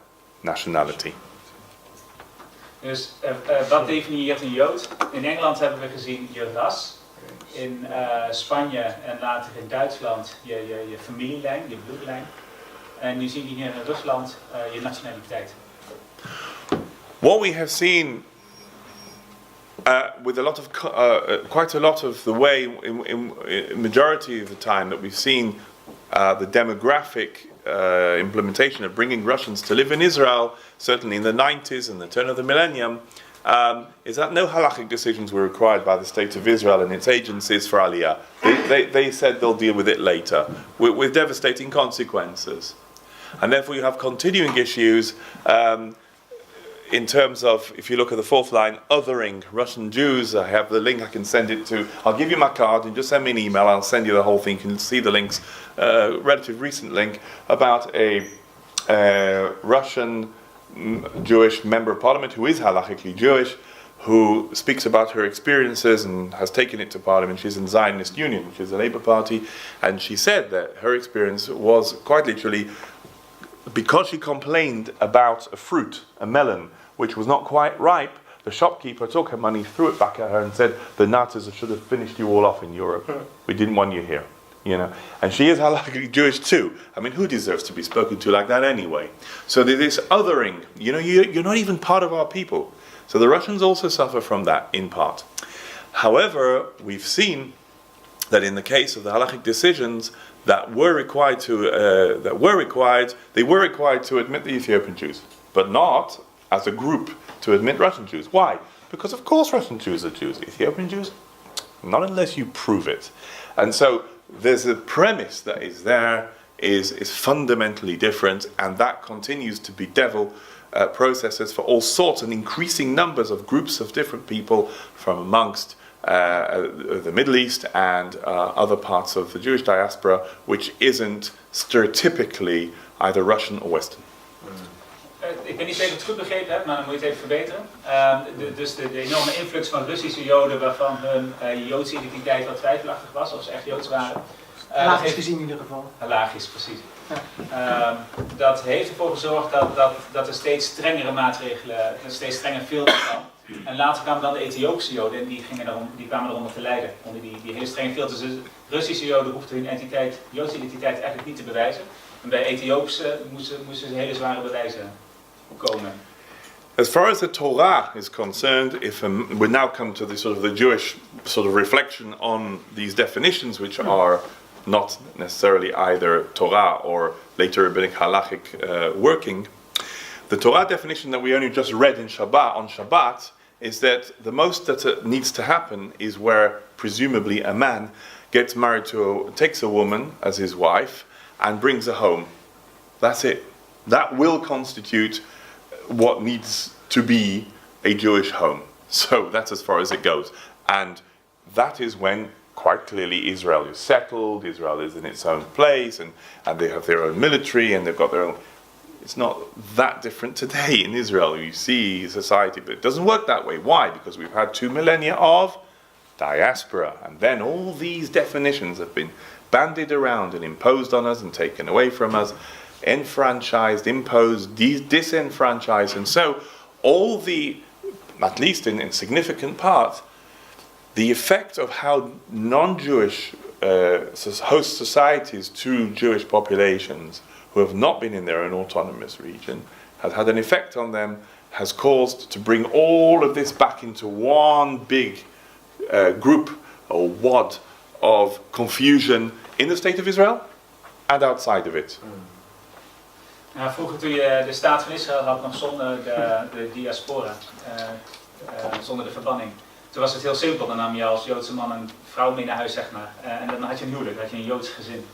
Speaker 1: nationality.
Speaker 2: Dus wat definieert een Jood? In Engeland hebben we gezien je ras. In Spanje en later in Duitsland je familielijn, je bloedlijn. En nu zien we hier in Rusland je nationaliteit.
Speaker 1: What we have seen with a lot of quite a lot of the way in majority of the time that we've seen the demographic implementation of bringing Russians to live in Israel, certainly in the 90s and the turn of the millennium, is that no halakhic decisions were required by the State of Israel and its agencies for Aliyah. They said they'll deal with it later, with devastating consequences. And therefore you have continuing issues in terms of, if you look at the fourth line, othering Russian Jews. I have the link, I can send it to, I'll give you my card and just send me an email, I'll send you the whole thing, you can see the links, relative recent link about a Russian Jewish member of parliament who is halakhically Jewish, who speaks about her experiences and has taken it to parliament. She's in Zionist Union, which is a Labour Party, and she said that her experience was quite literally because she complained about a fruit, a melon, which was not quite ripe. The shopkeeper took her money, threw it back at her, and said, "The Nazis should have finished you all off in Europe. We didn't want you here." You know, and she is halakhically Jewish too. I mean, who deserves to be spoken to like that anyway? So there's this othering. You know, you're not even part of our people. So the Russians also suffer from that in part. However, we've seen that in the case of the halakhic decisions that were required to they were required to admit the Ethiopian Jews, but not as a group to admit Russian Jews. Why? Because of course Russian Jews are Jews. Ethiopian Jews, not unless you prove it. And so there's a premise that is there is fundamentally different, and that continues to be devil processes for all sorts and increasing numbers of groups of different people from amongst the Middle East and other parts of the Jewish diaspora, which isn't stereotypically either Russian or Western.
Speaker 2: Ik weet niet zeker of ik het goed begrepen heb, maar dan moet je het even verbeteren. Dus de enorme influx van Russische Joden, waarvan hun Joodse identiteit wat twijfelachtig was, of ze echt Joods waren.
Speaker 3: Halachisch gezien in ieder geval.
Speaker 2: Halachisch, precies. Dat heeft ervoor gezorgd dat er steeds strengere maatregelen, een steeds strenger filter kwam. En later kwamen dan de Ethiopische Joden en die kwamen eronder te lijden. Onder die hele strenge filters. Dus Russische Joden hoefden hun Joodse identiteit eigenlijk niet te bewijzen. En bij Ethiopische moesten ze hele zware bewijzen komen.
Speaker 1: As far as the Torah is concerned, if we now come to the sort of the Jewish sort of reflection on these definitions, which are not necessarily either Torah or later rabbinic halachic working, the Torah definition that we only just read in Shabbat is that the most that needs to happen is where presumably a man gets married takes a woman as his wife and brings her home. That's it. That will constitute what needs to be a Jewish home. So that's as far as it goes. And that is when quite clearly Israel is settled, Israel is in its own place, and they have their own military, and they've got their own... It's not that different today in Israel. You see society, but it doesn't work that way. Why? Because we've had 2 millennia of diaspora, and then all these definitions have been bandied around and imposed on us and taken away from us, enfranchised, imposed, disenfranchised, and so all the, at least in significant part, the effect of how non-Jewish host societies to Jewish populations who have not been in their own autonomous region has had an effect on them, has caused to bring all of this back into one big group or wad of confusion in the state of Israel and outside of it.
Speaker 2: Nou, vroeger toen je de staat van Israël had, nog zonder de diaspora, zonder de verbanning. Toen was het heel simpel, dan nam je als Joodse man een vrouw mee naar huis, zeg maar. En dan had je een huwelijk, dan had je een Joods gezin.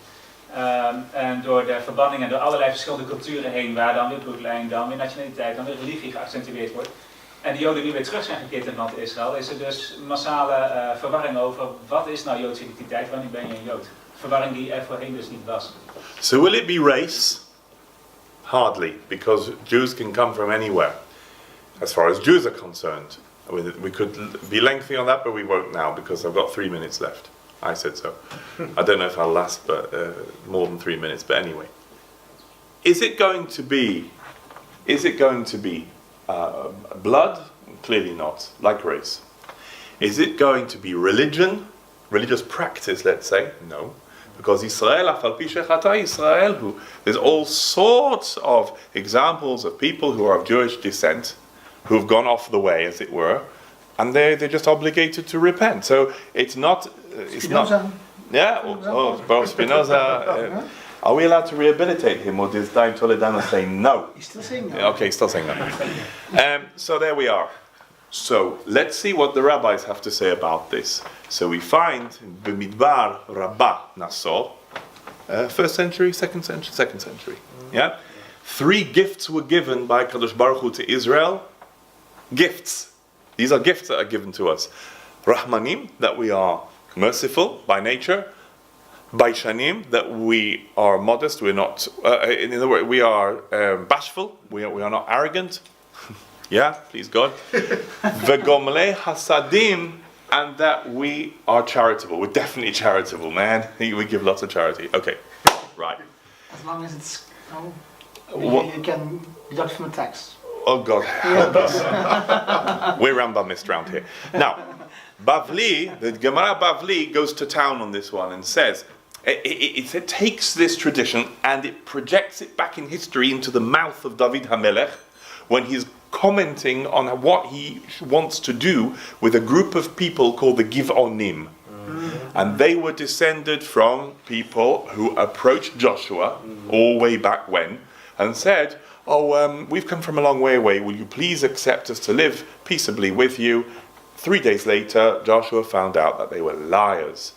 Speaker 2: En door de verbanning en door allerlei verschillende culturen heen, waar dan weer bloedlijn, dan weer nationaliteit, dan weer religie geaccentueerd wordt. En de Joden nu weer terug zijn gekeerd in het land Israël, is er dus massale verwarring over wat is nou Joodse identiteit, wanneer ben je een Jood? Verwarring die er voorheen dus niet was.
Speaker 1: So will it be race? Hardly, because Jews can come from anywhere, as far as Jews are concerned. We could be lengthy on that, but we won't now because I've got 3 minutes left. I said so. I don't know if I'll last but more than 3 minutes, but anyway. Is it going to be blood? Clearly not, like race. Is it going to be religion? Religious practice, let's say? No. Because Israel, Israel, there's all sorts of examples of people who are of Jewish descent, who have gone off the way, as it were, and they're just obligated to repent. So it's not...
Speaker 3: Spinoza.
Speaker 1: Yeah, Baruch Spinoza. Are we allowed to rehabilitate him, or does Daim Toledano say no?
Speaker 3: He's still saying no.
Speaker 1: Okay, still saying no. So there we are. So let's see what the rabbis have to say about this. So we find B'midbar Rabbah Nassau, 1st century, 2nd century. Yeah, 3 gifts were given by Kadosh Baruch Hu to Israel. Gifts. These are gifts that are given to us. Rahmanim, that we are merciful by nature. Baishanim, that we are modest. We're not. In other words, we are bashful. We are not arrogant. Yeah, please God. V'gomle hasadim, and that we are charitable. We're definitely charitable, man. We give lots of charity. Okay, right.
Speaker 3: As long as it's you can deduct from the tax.
Speaker 1: Oh God, help us. We're Rambamist round here. Now, Bavli, the Gemara Bavli goes to town on this one and says, it takes this tradition and it projects it back in history into the mouth of David HaMelech when he's commenting on what he wants to do with a group of people called the Givonim. And they were descended from people who approached Joshua all way back when and said, we've come from a long way away, will you please accept us to live peaceably with you? 3 days later, Joshua found out that they were liars.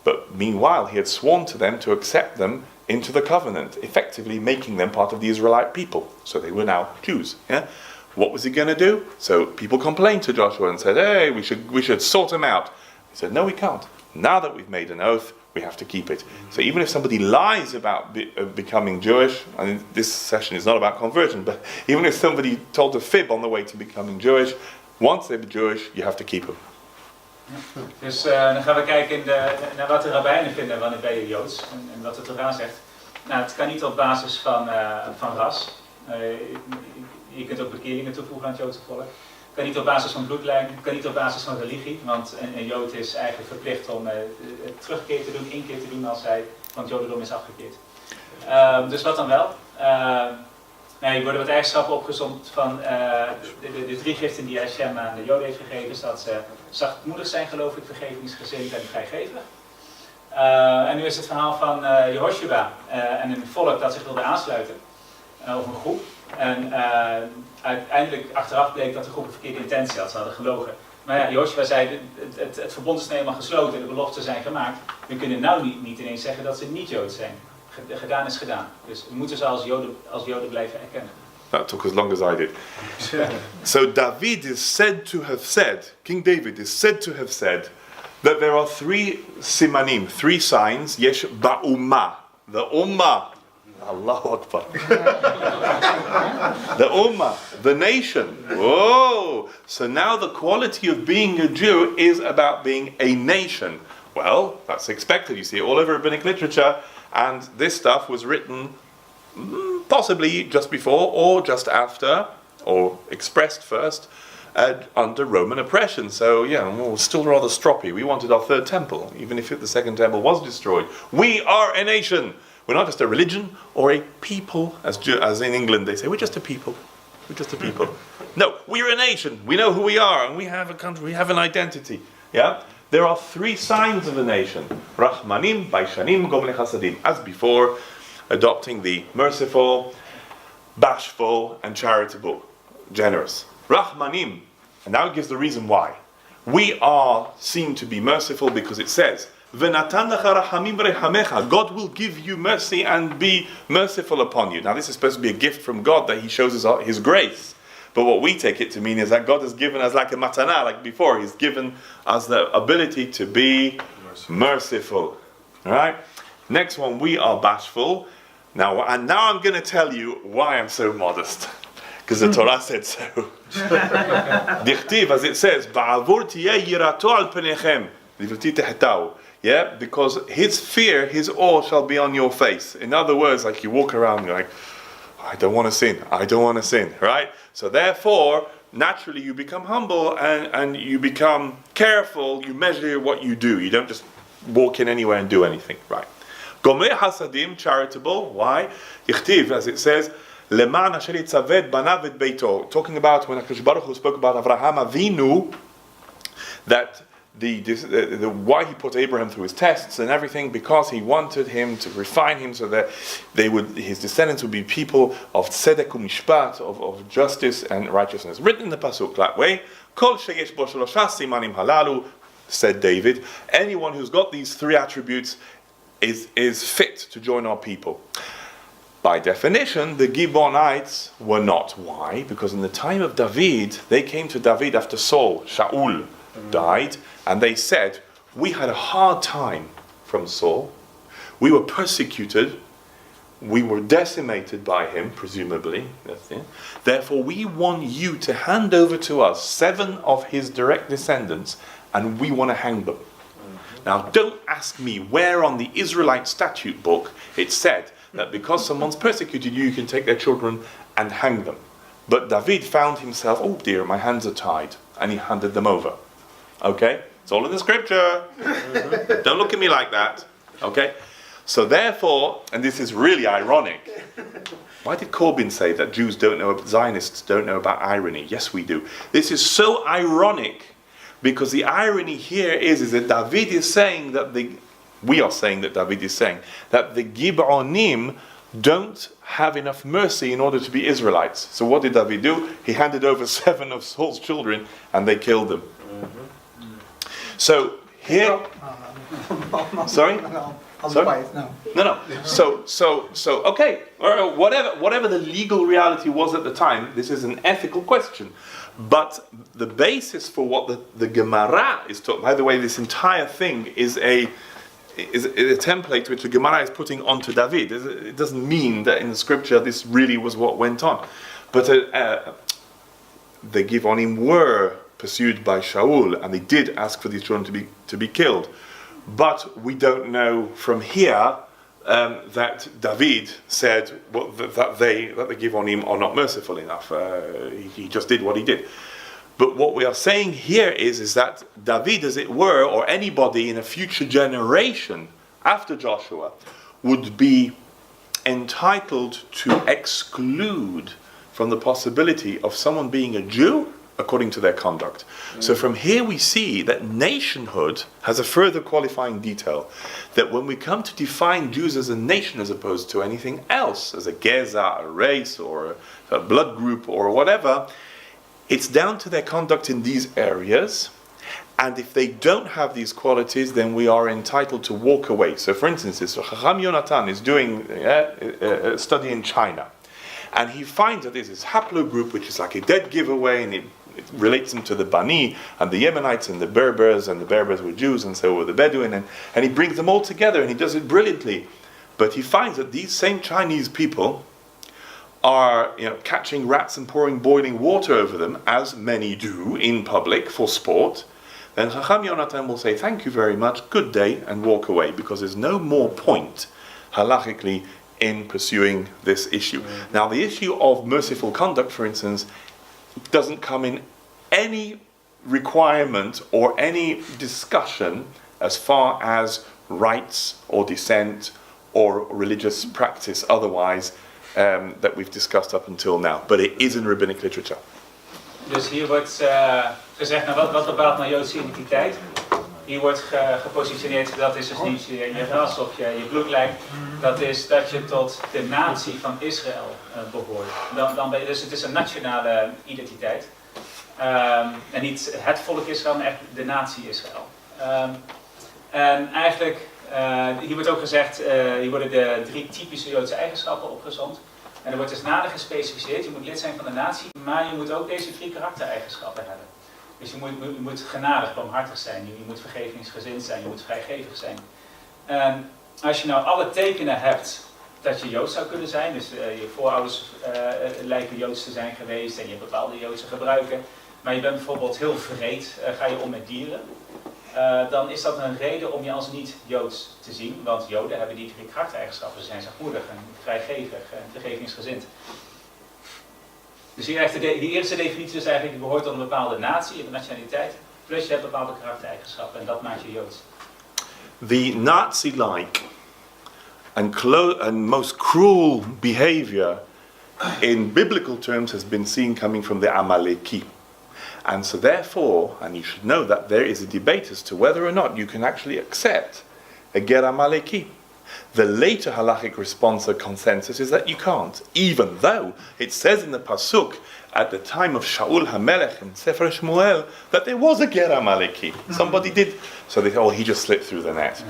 Speaker 1: But meanwhile, he had sworn to them to accept them into the covenant, effectively making them part of the Israelite people. So they were now Jews. Yeah? What was he going to do? So people complained to Joshua and said, hey, we should sort them out. He said, no, we can't. Now that we've made an oath, we have to keep it. So even if somebody lies about becoming Jewish, and this session is not about conversion, but even if somebody told a fib on the way to becoming Jewish, once they're Jewish, you have to keep them.
Speaker 2: Dus dan gaan we kijken naar wat de rabbijnen vinden wanneer ben je Joods en wat de Torah zegt. Nou, het kan niet op basis van ras. Je kunt ook bekeringen toevoegen aan het Joodse volk. Het kan niet op basis van bloedlijn, het kan niet op basis van religie, want een Jood is eigenlijk verplicht om terugkeer te doen, 1 keer te doen als hij van het Jodendom is afgekeerd. Dus wat dan wel? Hier worden wat eigenschappen opgezomd van de 3 giften die Hashem aan de Joden heeft gegeven. Is dat ze zachtmoedig zijn, geloof ik, vergevingsgezind en vrijgevig. En nu is het verhaal van Jehoshua en een volk dat zich wilde aansluiten. Of een groep. En uiteindelijk achteraf bleek dat de groep een verkeerde intentie had. Ze hadden gelogen. Maar ja, Jehoshua zei, het verbond is nou eenmaal gesloten, de beloften zijn gemaakt. We kunnen nou niet ineens zeggen dat ze niet Joods zijn. Gedaan is gedaan. Dus we moeten ze als Joden blijven erkennen.
Speaker 1: That took as long as I did. So David is said to have said, King David is said to have said, that there are 3 simanim, 3 signs, yesh ba'ummah. The ummah. Allahu Akbar. The ummah, the nation. Whoa! So now the quality of being a Jew is about being a nation. Well, that's expected. You see it all over rabbinic literature. And this stuff was written possibly just before or just after, or expressed first, under Roman oppression. So, yeah, we're still rather stroppy. We wanted our 3rd temple, even if the 2nd temple was destroyed. We are a nation. We're not just a religion or a people, as in England they say, we're just a people. We're just a people. No, we're a nation. We know who we are, and we have a country, we have an identity. Yeah? There are 3 signs of a nation. Rahmanim, Baishanim, Gomle Chasadim. As before, adopting the merciful, bashful, and charitable, generous. Rahmanim. And now it gives the reason why. We are seen to be merciful because it says, God will give you mercy and be merciful upon you. Now this is supposed to be a gift from God that He shows us His grace. But what we take it to mean is that God has given us like a matana, like before. He's given us the ability to be merciful. Alright? Next one, we are bashful. Now I'm going to tell you why I'm so modest. because the Torah said so. Dichtiv, as it says, Ba'avur tiyeh yirato al penechem, livti tehtau. Yeah, because his fear, his awe shall be on your face. In other words, like you walk around, you're like, I don't want to sin, right? So therefore, naturally you become humble and you become careful, you measure what you do. You don't just walk in anywhere and do anything, right? Gomei hasadim, charitable, why? Yichtiv, as it says, Leman asher yitzaved banav et beito. Talking about when HaKadosh Baruch Hu spoke about Avraham Avinu, that the why he put Abraham through his tests and everything, because he wanted him to refine him so that his descendants would be people of tzedek u'mishpat, of justice and righteousness. Written in the pasuk that way, Kol sheyesh bo shlosha simanim halalu, said David, anyone who's got these three attributes is fit to join our people. By definition, the Gibeonites were not. Why? Because in the time of David, they came to David after Shaul died, and they said, we had a hard time from Saul, we were persecuted, we were decimated by him, presumably, therefore we want you to hand over to us 7 of his direct descendants, and we want to hang them. Now don't ask me where on the Israelite statute book it said that because someone's persecuted you, you can take their children and hang them. But David found himself, oh dear, my hands are tied, and he handed them over. Okay? It's all in the scripture. Don't look at me like that. Okay? So therefore, and this is really ironic, why did Corbyn say that Jews don't know, Zionists don't know about irony? Yes, we do. This is so ironic, because the irony here is that David is saying that we are saying that David is saying that the Gibeonim don't have enough mercy in order to be Israelites. So what did David do? He handed over 7 of Saul's children and they killed them. So here, sorry?
Speaker 3: No. I'll be
Speaker 1: Sorry?
Speaker 3: quiet, no.
Speaker 1: No. So okay. Or whatever the legal reality was at the time, this is an ethical question. But the basis for what the Gemara is talking. By the way, this entire thing is a template which the Gemara is putting onto David. It doesn't mean that in the scripture this really was what went on. But the Gibeonim were pursued by Shaul, and they did ask for these children to be killed. But we don't know from here that David said that the Gibeonim are not merciful enough. He just did what he did. But what we are saying here is that David, as it were, or anybody in a future generation after Joshua, would be entitled to exclude from the possibility of someone being a Jew according to their conduct. So from here we see that nationhood has a further qualifying detail, that when we come to define Jews as a nation as opposed to anything else, as a geza, a race, or a blood group, or whatever, it's down to their conduct in these areas, and if they don't have these qualities, then we are entitled to walk away. So for instance, Chacham Yonatan is doing a study in China, and he finds that there's this haplogroup which is like a dead giveaway, and it relates them to the Bani and the Yemenites and the Berbers were Jews, and so were the Bedouin, and he brings them all together, and he does it brilliantly. But he finds that these same Chinese people are catching rats and pouring boiling water over them, as many do in public for sport. Then Chacham Yonatan will say, thank you very much, good day, and walk away, because there's no more point, halachically, in pursuing this issue. Now, the issue of merciful conduct, for instance, doesn't come in any requirement or any discussion as far as rights or dissent or religious practice otherwise that we've discussed up until now. But it is in rabbinic literature.
Speaker 2: Dus hier wordt gezegd, wat bepaalt nou Joodse identiteit? Hier wordt gepositioneerd, dat is dus niet je ras of je bloedlijn. Dat is dat je tot de natie van Israël behoort. Dus het is een nationale identiteit. En niet het volk Israël, maar echt de natie Israël. En eigenlijk, hier wordt ook gezegd, hier worden de 3 typische Joodse eigenschappen opgezond. En er wordt dus nader gespecificeerd, je moet lid zijn van de natie, maar je moet ook deze 3 karaktereigenschappen hebben. Dus je moet genadig, barmhartig zijn, je moet vergevingsgezind zijn, je moet vrijgevig zijn. En als je nou alle tekenen hebt dat je Joods zou kunnen zijn, dus je voorouders lijken Joods te zijn geweest en je hebt bepaalde Joodse gebruiken, maar je bent bijvoorbeeld heel vreed, ga je om met dieren, dan is dat een reden om je als niet-Joods te zien, want Joden hebben die drie karaktereigenschappen. Ze zijn zachtmoedig en vrijgevig en vergevingsgezind. Dus hier echt die eerste definitie is eigenlijk, je behoort tot een bepaalde natie, je hebt een nationaliteit, plus je hebt bepaalde karaktereigenschappen en dat maakt je Joods.
Speaker 1: The Nazi-like and most cruel behavior in biblical terms has been seen coming from the Amaleki. And so therefore, and you should know that there is a debate as to whether or not you can actually accept a ger Amaleki. The later halachic response or consensus is that you can't, even though it says in the Pasuk at the time of Shaul HaMelech in Sefer Shmuel that there was a ger Amaleki. Somebody did. So they thought, oh, he just slipped through the net.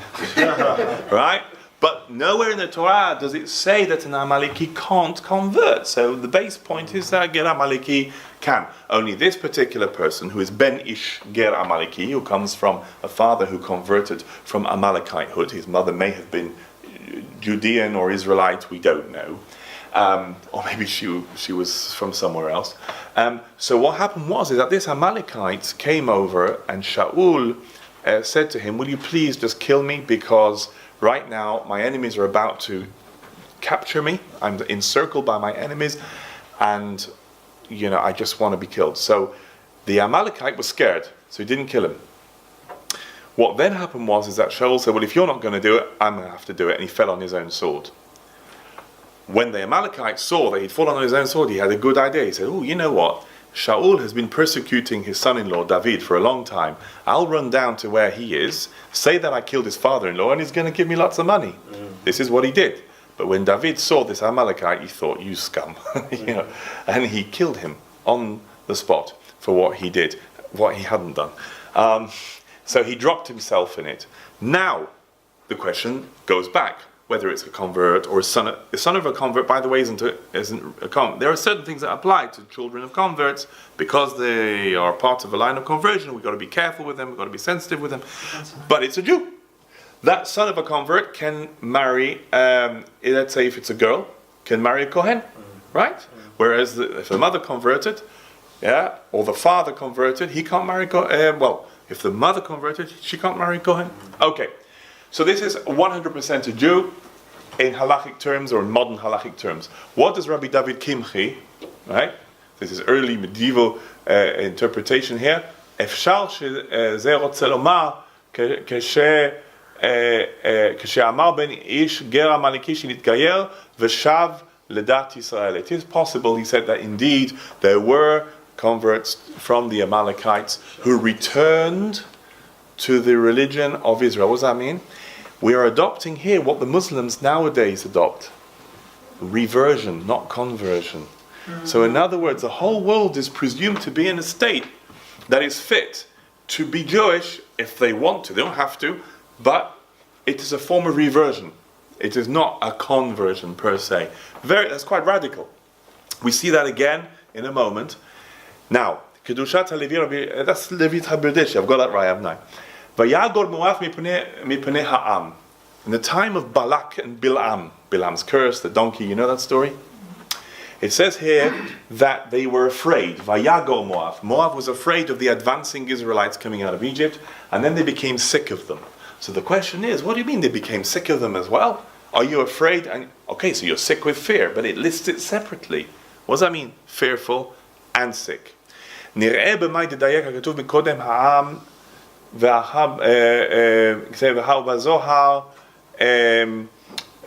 Speaker 1: Right? But nowhere in the Torah does it say that an Amaleki can't convert. So the base point is that ger Amaleki can. Only this particular person, who is Ben Ish ger Amaleki, who comes from a father who converted from Amalekitehood. His mother may have been Judean or Israelite, we don't know. Or maybe she was from somewhere else. So what happened was is that this Amalekite came over and Shaul said to him, will you please just kill me, because right now my enemies are about to capture me. I'm encircled by my enemies and I just want to be killed. So the Amalekite was scared, so he didn't kill him. What then happened was is that Shaul said, well, if you're not going to do it, I'm going to have to do it, and he fell on his own sword. When the Amalekite saw that he'd fallen on his own sword, he had a good idea. He said, oh, you know what? Shaul has been persecuting his son-in-law David for a long time. I'll run down to where he is, say that I killed his father-in-law, and he's going to give me lots of money. This is what he did. But when David saw this Amalekite, he thought, you scum. And he killed him on the spot for what he did, what he hadn't done. So he dropped himself in it. Now, the question goes back, whether it's a convert or a son of a convert, by the way, isn't a convert. There are certain things that apply to children of converts because they are part of a line of conversion. We've got to be careful with them, we've got to be sensitive with them. But it's a Jew. That son of a convert can marry, let's say if it's a girl, can marry a Kohen, right? Whereas if the mother converted, or the father converted, he can't marry Kohen. If the mother converted, she can't marry Kohen. Okay, so this is 100% a Jew in halachic terms or in modern halachic terms. What does Rabbi David Kimchi, right? This is early medieval interpretation here. אפשר שזה רוצה לומר כשאמר בן איש גר עמלקי שנתגייר ושב לדת ישראל. It is possible, he said, that indeed there were converts from the Amalekites who returned to the religion of Israel. What does that mean? We are adopting here what the Muslims nowadays adopt. Reversion, not conversion. So in other words, the whole world is presumed to be in a state that is fit to be Jewish if they want to. They don't have to, but it is a form of reversion. It is not a conversion per se. That's quite radical. We see that again in a moment. Now, Kedushat HaLevi, that's Levit HaBerdish, I've got that right, haven't I? Vayagor Moav mipnei ha'am. In the time of Balak and Bilam, Bilam's curse, the donkey, you know that story? It says here that they were afraid. Vayagor Moav. Moav was afraid of the advancing Israelites coming out of Egypt, and then they became sick of them. So the question is, what do you mean they became sick of them as well? Are you afraid? Okay, so you're sick with fear, but it lists it separately. What does that mean? Fearful and sick. נראה במאי דדייק הכתוב מקודם העם והאו בזוהר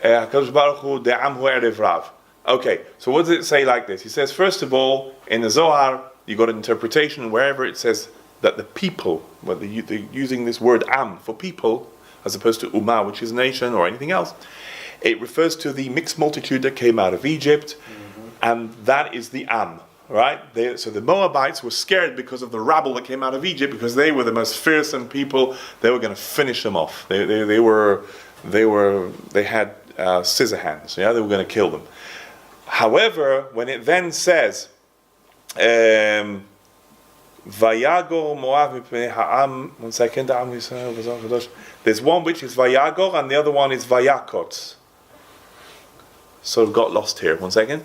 Speaker 1: הקדוש ברוך הוא דעם הוא ערב רב. Okay, so what does it say like this? He says, first of all, in the Zohar, you got an interpretation wherever it says that the people, whether they're using this word am for people, as opposed to Ummah, which is nation, or anything else, it refers to the mixed multitude that came out of Egypt, and that is the am. Right? So the Moabites were scared because of the rabble that came out of Egypt, because they were the most fearsome people. They were going to finish them off. They had scissor hands. They were going to kill them. However, when it then says Vayagor Moav mipnei ha'am, 1 second, there's one which is Vayagor and the other one is Vayakot. sort of got lost here. One second.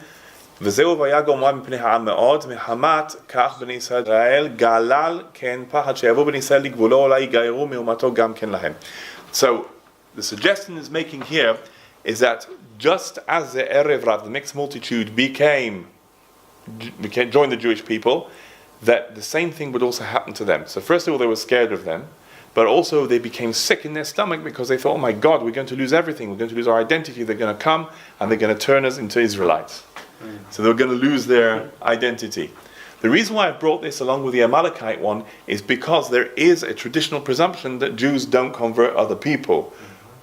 Speaker 1: וזהו ויגע מואב מפני העם מאוד, מחמת כך בני ישראל גלל כן פחד שיבוא בני ישראל לגבולו, אולי יגיירו מאומתו גם כן להם. So, the suggestion is making here is that just as the Erev Rav, the mixed multitude, joined the Jewish people, that the same thing would also happen to them. So first of all, they were scared of them, but also they became sick in their stomach because they thought, oh my God, we're going to lose everything, we're going to lose our identity, they're going to come and they're going to turn us into Israelites. So they're going to lose their identity. The reason why I've brought this along with the Amalekite one is because there is a traditional presumption that Jews don't convert other people,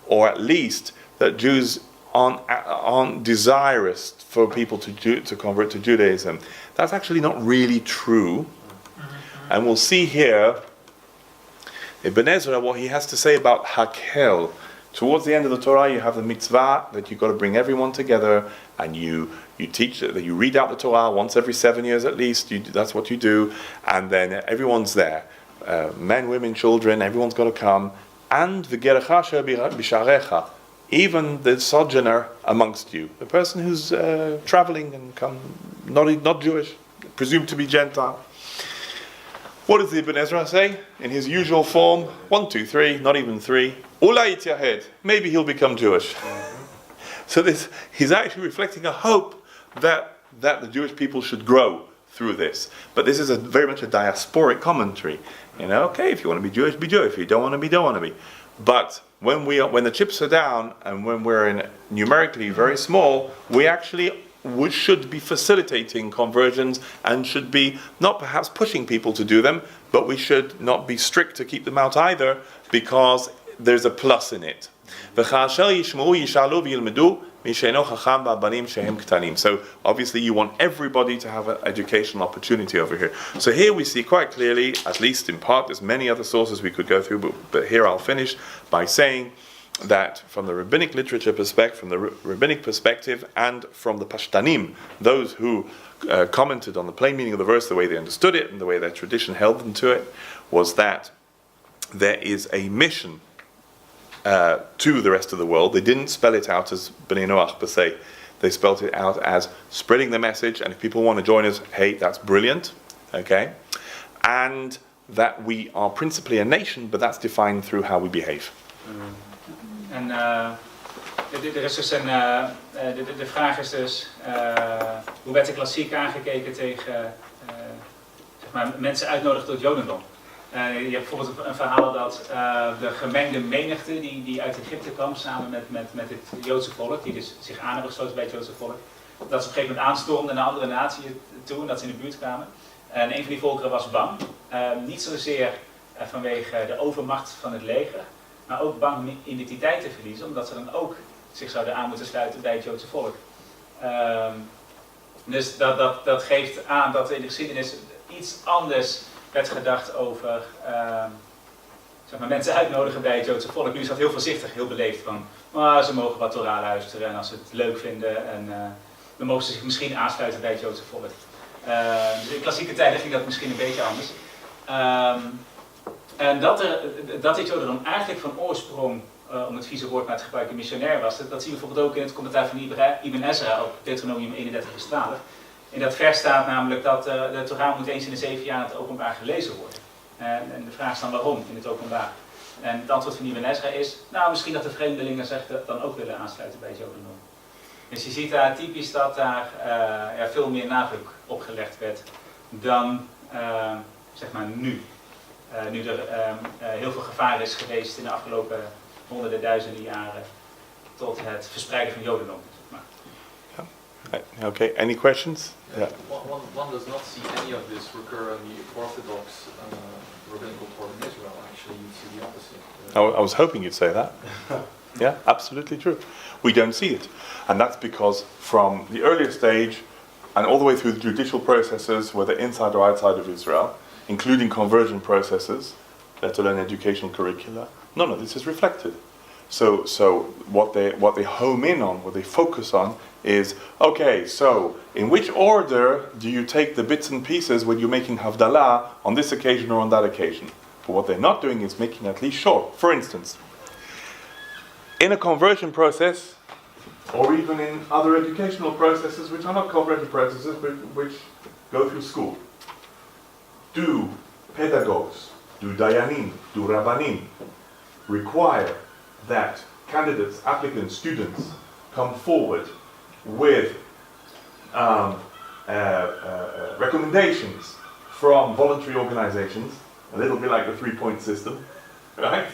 Speaker 1: or at least that Jews aren't desirous for people to convert to Judaism. That's actually not really true. And we'll see here Ibn Ezra what he has to say about Hakel. Towards the end of the Torah, you have the mitzvah that you've got to bring everyone together, and you teach that you read out the Torah once every 7 years at least. That's what you do, and then everyone's there, men, women, children. Everyone's got to come, and the gerachasha bisharecha, even the sojourner amongst you, the person who's traveling and not Jewish, presumed to be Gentile. What does the Ibn Ezra say in his usual form? 1, 2, 3, not even 3. Ulay yityahed, maybe he'll become Jewish. So he's actually reflecting a hope that the Jewish people should grow through this. But this is very much a diasporic commentary. Okay, if you want to be Jewish, be Jewish. If you don't want to be, don't want to be. But when the chips are down and when we're numerically very small, we actually should be facilitating conversions and should be not perhaps pushing people to do them, but we should not be strict to keep them out either, because there's a plus in it. So obviously you want everybody to have an educational opportunity over here. So here we see quite clearly, at least in part, there's many other sources we could go through, but here I'll finish by saying that from the rabbinic literature perspective, from the rabbinic perspective, and from the Pashtanim, those who commented on the plain meaning of the verse, the way they understood it, and the way their tradition held them to it, was that there is a mission to the rest of the world. They didn't spell it out as Bnei Noach per se. They spelled it out as spreading the message, and if people want to join us, hey, that's brilliant, okay? And that we are principally a nation, but that's defined through how we behave.
Speaker 2: En er is dus de vraag is dus, hoe werd de klassiek aangekeken tegen zeg maar, mensen uitnodigen tot het Jodendom? Je hebt bijvoorbeeld een verhaal dat de gemengde menigte die uit Egypte kwam samen met het Joodse volk, die dus zich aan hebben gesloten bij het Joodse volk, dat ze op een gegeven moment aanstormden naar andere natie toe en dat ze in de buurt kwamen. En een van die volkeren was bang, niet zozeer vanwege de overmacht van het leger, maar ook bang om identiteit te verliezen, omdat ze dan ook zich zouden aan moeten sluiten bij het Joodse volk. Dus dat geeft aan dat in de geschiedenis iets anders werd gedacht over zeg maar, mensen uitnodigen bij het Joodse volk. Nu is dat heel voorzichtig, heel beleefd van ze mogen wat Torah luisteren en als ze het leuk vinden en dan mogen ze zich misschien aansluiten bij het Joodse volk. Dus in klassieke tijden ging dat misschien een beetje anders. En dat dit Jodendom eigenlijk van oorsprong, om het vieze woord maar te gebruiken, missionair was, dat zien we bijvoorbeeld ook in het commentaar van Ibn Ezra op Deuteronomium 31 vers 12. In dat vers staat namelijk dat de Torah moet eens in de 7 jaar in het openbaar gelezen worden. En de vraag is dan waarom in het openbaar. En het antwoord van Ibn Ezra is, misschien dat de vreemdelingen zich dan ook willen aansluiten bij het Jodendom. Dus je ziet daar typisch dat daar veel meer nadruk op gelegd werd dan zeg maar nu. Nu er heel veel gevaar is geweest in de afgelopen honderden, duizenden jaren tot het verspreiden van Jodendom.
Speaker 1: Okay, any questions?
Speaker 4: Yeah. One does not see any of this recur in the Orthodox rabbinical Torah in Israel. Actually, you see the opposite.
Speaker 1: I was hoping you'd say that. Yeah, absolutely true. We don't see it. And that's because from the earlier stage and all the way through the judicial processes, whether inside or outside of Israel, including conversion processes, let alone educational curricula, none of this is reflected. So what they home in on, what they focus on is, okay, so in which order do you take the bits and pieces when you're making Havdalah on this occasion or on that occasion? But what they're not doing is making at least sure. For instance, in a conversion process, or even in other educational processes which are not cooperative processes but which go through school. Do pedagogues, do dayanim, do rabbanim require that candidates, applicants, students come forward with recommendations from voluntary organizations, a little bit like the 3-point system, right?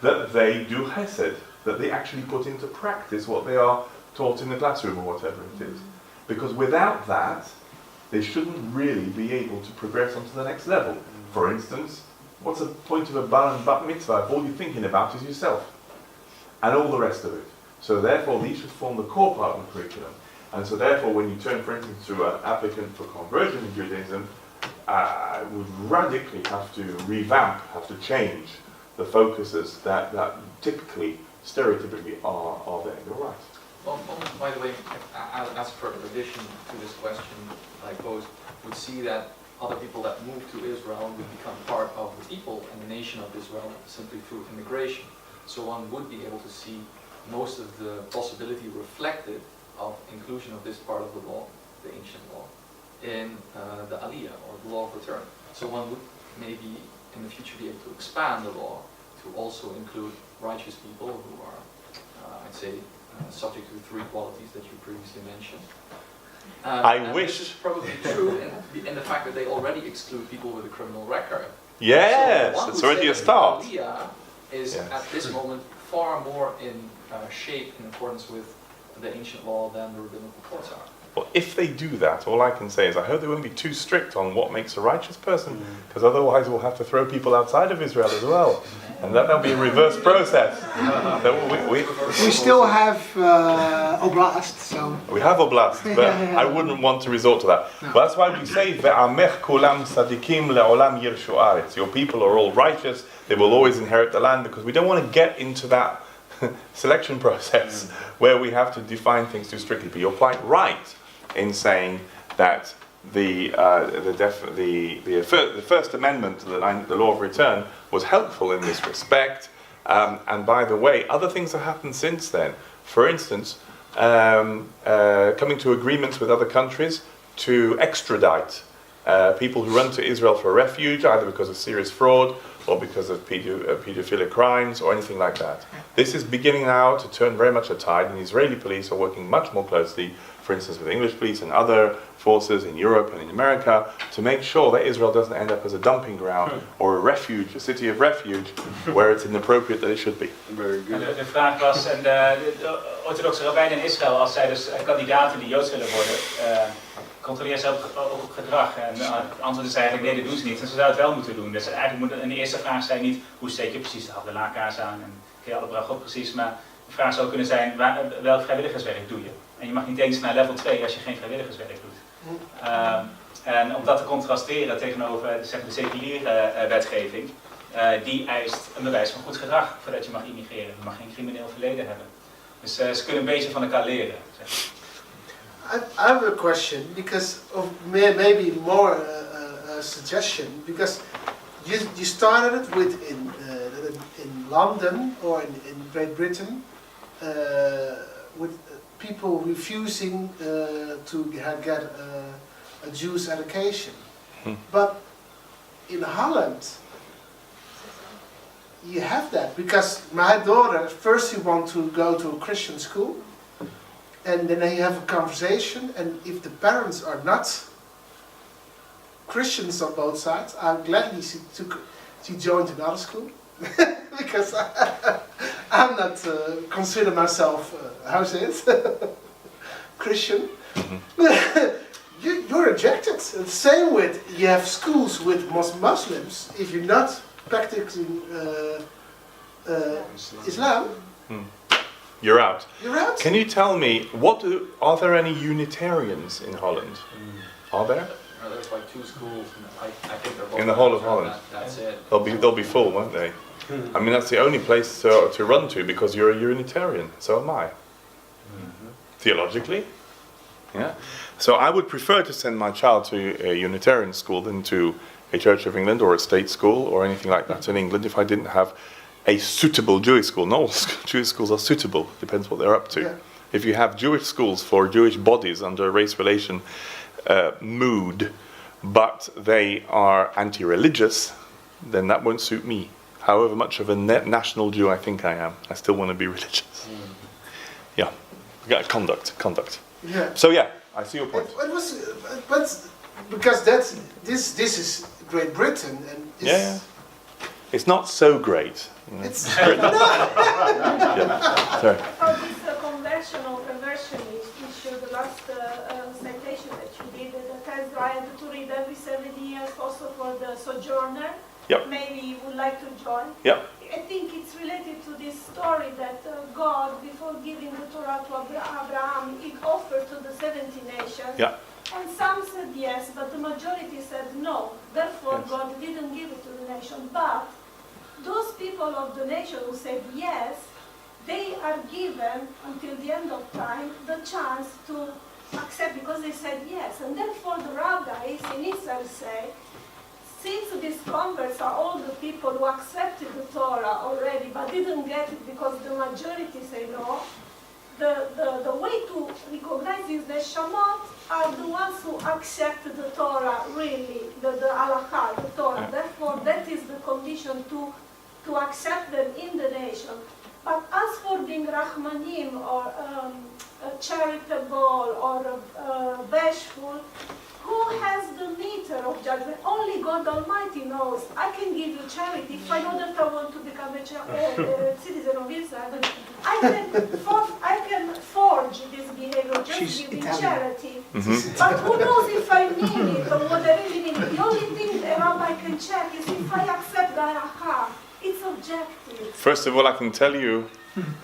Speaker 1: That they do hesed, that they actually put into practice what they are taught in the classroom or whatever it is. Because without that, they shouldn't really be able to progress onto the next level. For instance, what's the point of a bar and bat mitzvah if all you're thinking about is yourself? And all the rest of it. So therefore, these should form the core part of the curriculum. And so therefore, when you turn, for instance, to an applicant for conversion in Judaism, would radically have to revamp, have to change the focuses that typically, stereotypically are there. You're right.
Speaker 4: Well, by the way, as a further addition to this question I posed, would see that other people that move to Israel would become part of the people and the nation of Israel simply through immigration. So one would be able to see most of the possibility reflected of inclusion of this part of the law, the ancient law, in the Aliyah, or the law of return. So one would maybe in the future be able to expand the law to also include righteous people who are, I'd say, subject to the 3 qualities that you previously mentioned.
Speaker 1: I wish.
Speaker 4: This is probably true in the fact that they already exclude people with a criminal record.
Speaker 1: Yes,
Speaker 4: so
Speaker 1: it's already a start.
Speaker 4: Aliyah is at this moment far more in shape in accordance with the ancient law than the rabbinical courts are.
Speaker 1: Well, if they do that, all I can say is I hope they won't be too strict on what makes a righteous person, because otherwise we'll have to throw people outside of Israel as well. And that'll be a reverse process.
Speaker 3: We still have oblast, so...
Speaker 1: We have oblast, but I wouldn't want to resort to that.
Speaker 3: No.
Speaker 1: But that's why we say, Ve'amech kulam sadikim le'olam yirshu aretz. Your people are all righteous, they will always inherit the land, because we don't want to get into that selection process where we have to define things too strictly. But you're quite right in saying that the First Amendment to the Law of Return was helpful in this respect. And by the way, other things have happened since then. For instance, coming to agreements with other countries to extradite people who run to Israel for refuge, either because of serious fraud or because of paedophilic crimes or anything like that. This is beginning now to turn very much a tide, and the Israeli police are working much more closely, for instance, with English police and other forces in Europe and in America, to make sure that Israel doesn't end up as a dumping ground or a refuge, a city of refuge, where it's inappropriate that it should be.
Speaker 5: Very good.
Speaker 2: De vraag was, en de orthodoxe rabbijnen in Israël, als zij dus kandidaten die Joods willen worden, controleer ze ook op gedrag. En het antwoord is eigenlijk, nee, dat doen ze niet. En ze zouden het wel moeten doen. Dus eigenlijk moet de eerste vraag zijn niet, hoe steek je precies de halakha's aan en ken je alle brachot precies, maar de vraag zou kunnen zijn, welk vrijwilligerswerk doe je? En je mag niet eens naar level 2 als je geen vrijwilligerswerk doet. En om dat te contrasteren tegenover zeg, de seculiere wetgeving, die eist een bewijs van goed gedrag voordat je mag immigreren. Je mag geen crimineel verleden hebben. Dus ze kunnen een beetje van elkaar leren. Zeg.
Speaker 6: I have a question, because of maybe more a suggestion, because you started it with in London or in Great Britain with people refusing to get a Jewish education. But in Holland, you have that, because my daughter, first she wants to go to a Christian school, and then you have a conversation, and if the parents are not Christians on both sides, I'm gladly she joined another school, because I'm not consider myself, how say it, Christian. You're rejected. The same with, you have schools with Muslims, if you're not practicing Islam,
Speaker 1: You're out.
Speaker 6: you're out.
Speaker 1: Can you tell me, are there any Unitarians in Holland? Are there?
Speaker 4: There's like 2 schools, and I think they're both
Speaker 1: In the whole of Holland?
Speaker 4: That's it.
Speaker 1: They'll be full, won't they? I mean, that's the only place to run to, because you're a Unitarian. So am I. Theologically. Yeah. So I would prefer to send my child to a Unitarian school than to a Church of England or a state school or anything like that in England if I didn't have a suitable Jewish school. Not all Jewish schools are suitable, depends what they're up to.
Speaker 6: Yeah.
Speaker 1: If you have Jewish schools for Jewish bodies under a race relation mood, but they are anti-religious, then that won't suit me. However much of a national Jew I think I am, I still want to be religious. Yeah, conduct.
Speaker 6: Yeah.
Speaker 1: So yeah, I see your point.
Speaker 6: It was, but because this is Great Britain and it's,
Speaker 1: Yeah. It's not so great.
Speaker 6: it's
Speaker 1: Yeah. Sorry.
Speaker 5: How this conversion or conversion issue, the last citation that you did, that has I had to read every 7 years also for the sojourner.
Speaker 1: Yep.
Speaker 5: Maybe you would like to join.
Speaker 1: Yep.
Speaker 5: I think it's related to this story that God, before giving the Torah to Abraham, he offered to the 70 nations.
Speaker 1: Yeah.
Speaker 5: And some said yes, but the majority said no. Therefore,
Speaker 1: Yes.
Speaker 5: God didn't give it to the nation. But those people of the nation who said yes, they are given, until the end of time, the chance to accept because they said yes. And therefore, the rabbis in Israel say, since these converts are all the people who accepted the Torah already but didn't get it because the majority say no, the way to recognize these neshamot are the ones who accept the Torah really, the halakha, the Torah.
Speaker 1: Yeah.
Speaker 5: Therefore, that is the condition to accept them in the nation. But as for being rahmanim or charitable or bashful, who has the meter of judgment? Only God Almighty knows. I can give you charity. If I know that I want to become a citizen of Israel, I can forge this behavior, just
Speaker 3: She's
Speaker 5: giving
Speaker 3: Italian.
Speaker 5: charity.
Speaker 1: Mhm.
Speaker 5: But who knows if I mean it or what I really mean it? The only thing a rabbi can check is if I accept the halakha. It's objective.
Speaker 1: First of all, I can tell you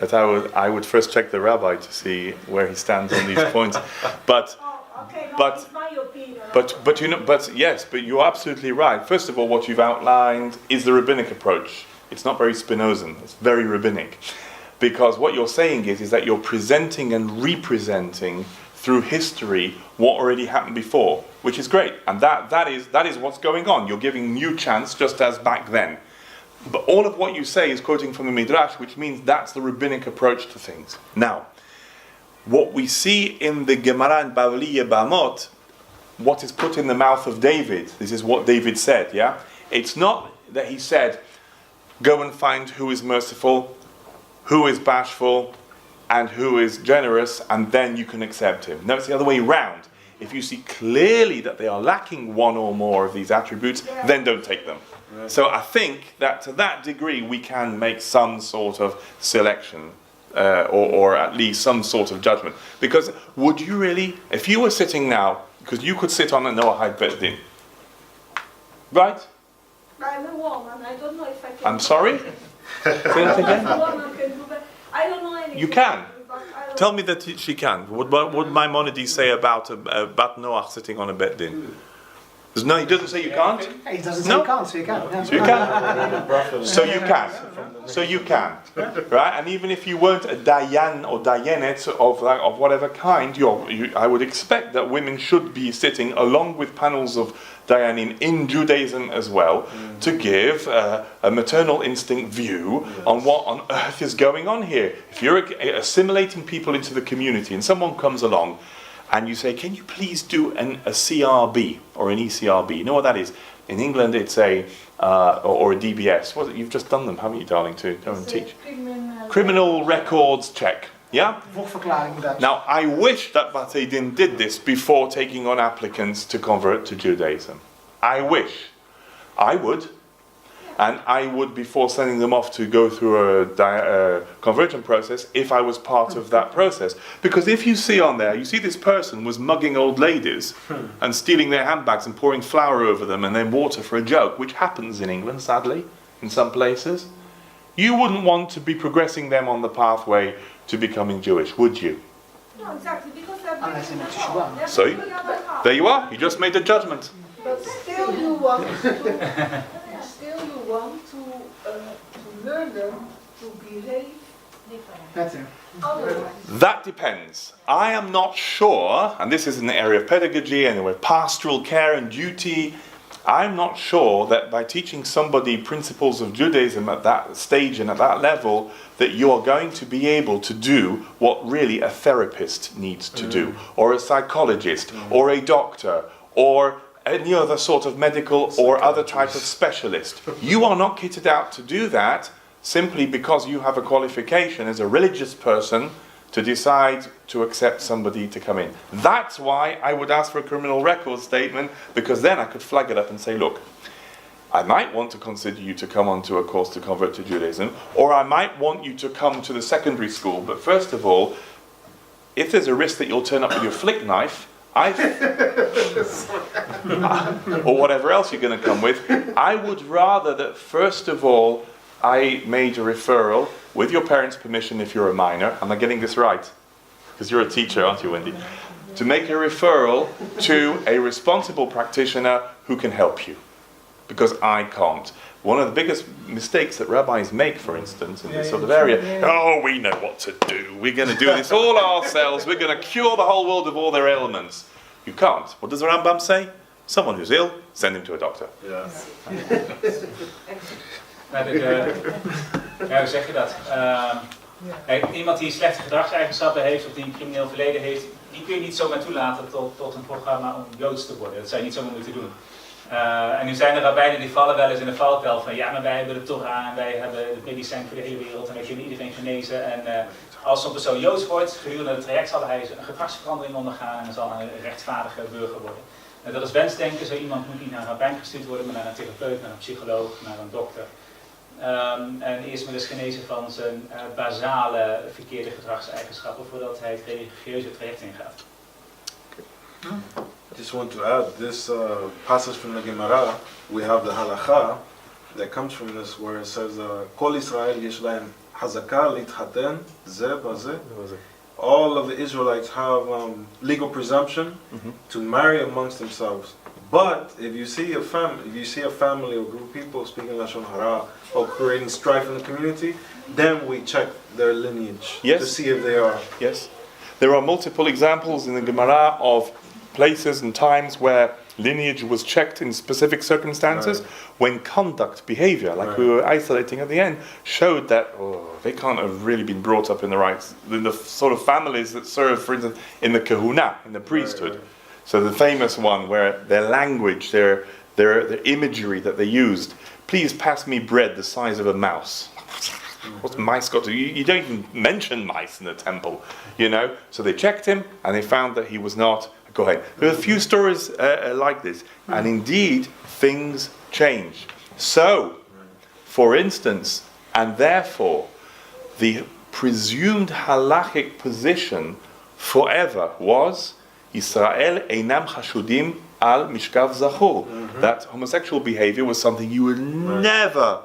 Speaker 1: that I would first check the rabbi to see where he stands on these points. But
Speaker 5: Oh, okay, no,
Speaker 1: But-
Speaker 5: it's my opinion.
Speaker 1: but you know, but yes, but you're absolutely right. First of all, what you've outlined is the rabbinic approach. It's not very Spinozan. It's very rabbinic, because what you're saying is that you're presenting and representing through history what already happened before, which is great, and that is what's going on. You're giving new chance, just as back then. But all of what you say is quoting from the Midrash, which means that's the rabbinic approach to things. Now, what we see in the Gemara in Bavli Yebamot, what is put in the mouth of David, this is what David said, yeah? It's not that he said, go and find who is merciful, who is bashful, and who is generous, and then you can accept him. No, it's the other way round. If you see clearly that they are lacking one or more of these attributes, then don't take them. So I think that to that degree we can make some sort of selection, or at least some sort of judgment. Because would you really, if you were sitting now, because you could sit on a Noahide Beth Din, right?
Speaker 5: I'm a woman. I don't know if I can.
Speaker 1: I'm sorry? Say that again?
Speaker 5: A woman can do that. I don't know anything.
Speaker 1: You can.
Speaker 5: But I don't
Speaker 1: Tell me that she can. What Maimonides say about Noach sitting on a Beth Din? No, he doesn't say you can't.
Speaker 3: He doesn't say
Speaker 1: No.
Speaker 3: you can't, so you can. Yeah.
Speaker 1: So you can. So you can. So you can. Right? And even if you weren't a Dayan or Dayanet of whatever kind, I would expect that women should be sitting along with panels of Dayanin in Judaism as well, to give a maternal instinct view on what on earth is going on here. If you're assimilating people into the community and someone comes along and you say, can you please do a CRB or an ECRB? You know what that is? In England it's or a DBS. You've just done them, haven't you, darling, to go and teach? Criminal records check. Yeah?
Speaker 3: Volksverklaring Dutch.
Speaker 1: Now, I wish that Bate Din did this before taking on applicants to convert to Judaism. I wish. I would. And I would, before sending them off to go through a conversion process, if I was part of that process. Because if you see on there, you see this person was mugging old ladies and stealing their handbags and pouring flour over them and then water for a joke, which happens in England, sadly, in some places. You wouldn't want to be progressing them on the pathway to becoming Jewish, would you?
Speaker 5: No, exactly, because they're
Speaker 3: Unless
Speaker 5: breaking
Speaker 3: they
Speaker 5: the
Speaker 3: make
Speaker 5: law.
Speaker 3: teshuvah.
Speaker 5: They're
Speaker 1: So,
Speaker 5: breaking the halakha.
Speaker 1: there you are. You just made a judgment.
Speaker 7: But still you want to learn them to behave
Speaker 3: Better.
Speaker 7: otherwise.
Speaker 1: That depends. I am not sure, and this is in the area of pedagogy and the pastoral care and duty. I'm not sure that by teaching somebody principles of Judaism at that stage and at that level, that you are going to be able to do what really a therapist needs to do, or a psychologist, or a doctor, or any other sort of medical or other type of specialist. You are not kitted out to do that simply because you have a qualification as a religious person to decide to accept somebody to come in. That's why I would ask for a criminal record statement, because then I could flag it up and say, look, I might want to consider you to come onto a course to convert to Judaism, or I might want you to come to the secondary school, but first of all, if there's a risk that you'll turn up with your flick knife, or whatever else you're going to come with, I would rather that first of all I made a referral with your parents' permission if you're a minor. Am I getting this right? Because you're a teacher, aren't you, Wendy? To make a referral to a responsible practitioner who can help you. Because I can't. One of the biggest mistakes that rabbis make, for instance, in this sort of area, oh, we know what to do. We're going to do this all ourselves. We're going to cure the whole world of all their ailments. You can't. What does the Rambam say? Someone who's ill, send him to a doctor.
Speaker 8: Ja.
Speaker 2: Hoe zeg je dat? Iemand die slechte gedragseigenschappen heeft of die een crimineel verleden heeft, die kun je niet zomaar toelaten tot een programma om Joods te worden. Dat zou je niet zomaar moeten doen. En nu zijn er rabbijnen die vallen wel eens in de valkuil van ja, maar wij hebben de Torah en wij hebben het medicijn voor de hele wereld en wij kunnen iedereen genezen. En als zo'n persoon Joods wordt, gedurende het traject zal hij een gedragsverandering ondergaan en zal een rechtvaardige burger worden. En dat is wensdenken, zo iemand moet niet naar een rabbijn gestuurd worden, maar naar een therapeut, naar een psycholoog, naar een dokter. En eerst maar eens genezen van zijn basale verkeerde gedragseigenschappen voordat hij het religieuze traject ingaat.
Speaker 8: I just want to add this passage from the Gemara. We have the halakha that comes from this, where it says, "Kol Israel yesh lahem hazaka litchaten ze baze." All of the Israelites have legal presumption to marry amongst themselves. But if you see a family or group of people speaking lashon hara or creating strife in the community, then we check their lineage to see if they are.
Speaker 1: Yes. There are multiple examples in the Gemara of places and times where lineage was checked in specific circumstances, when conduct, behavior, like we were isolating at the end, showed that they can't have really been brought up in the sort of families that serve, for instance, in the kahuna, in the priesthood. So the famous one where their language, their imagery that they used, please pass me bread the size of a mouse. What's mice got to do? You don't even mention mice in the temple, you know. So they checked him and they found that he was not. Go ahead. There are a few stories like this, and indeed things change. So, for instance, and therefore, the presumed halachic position forever was Israel einam chashudim al mishkav zachur. That homosexual behavior was something you would never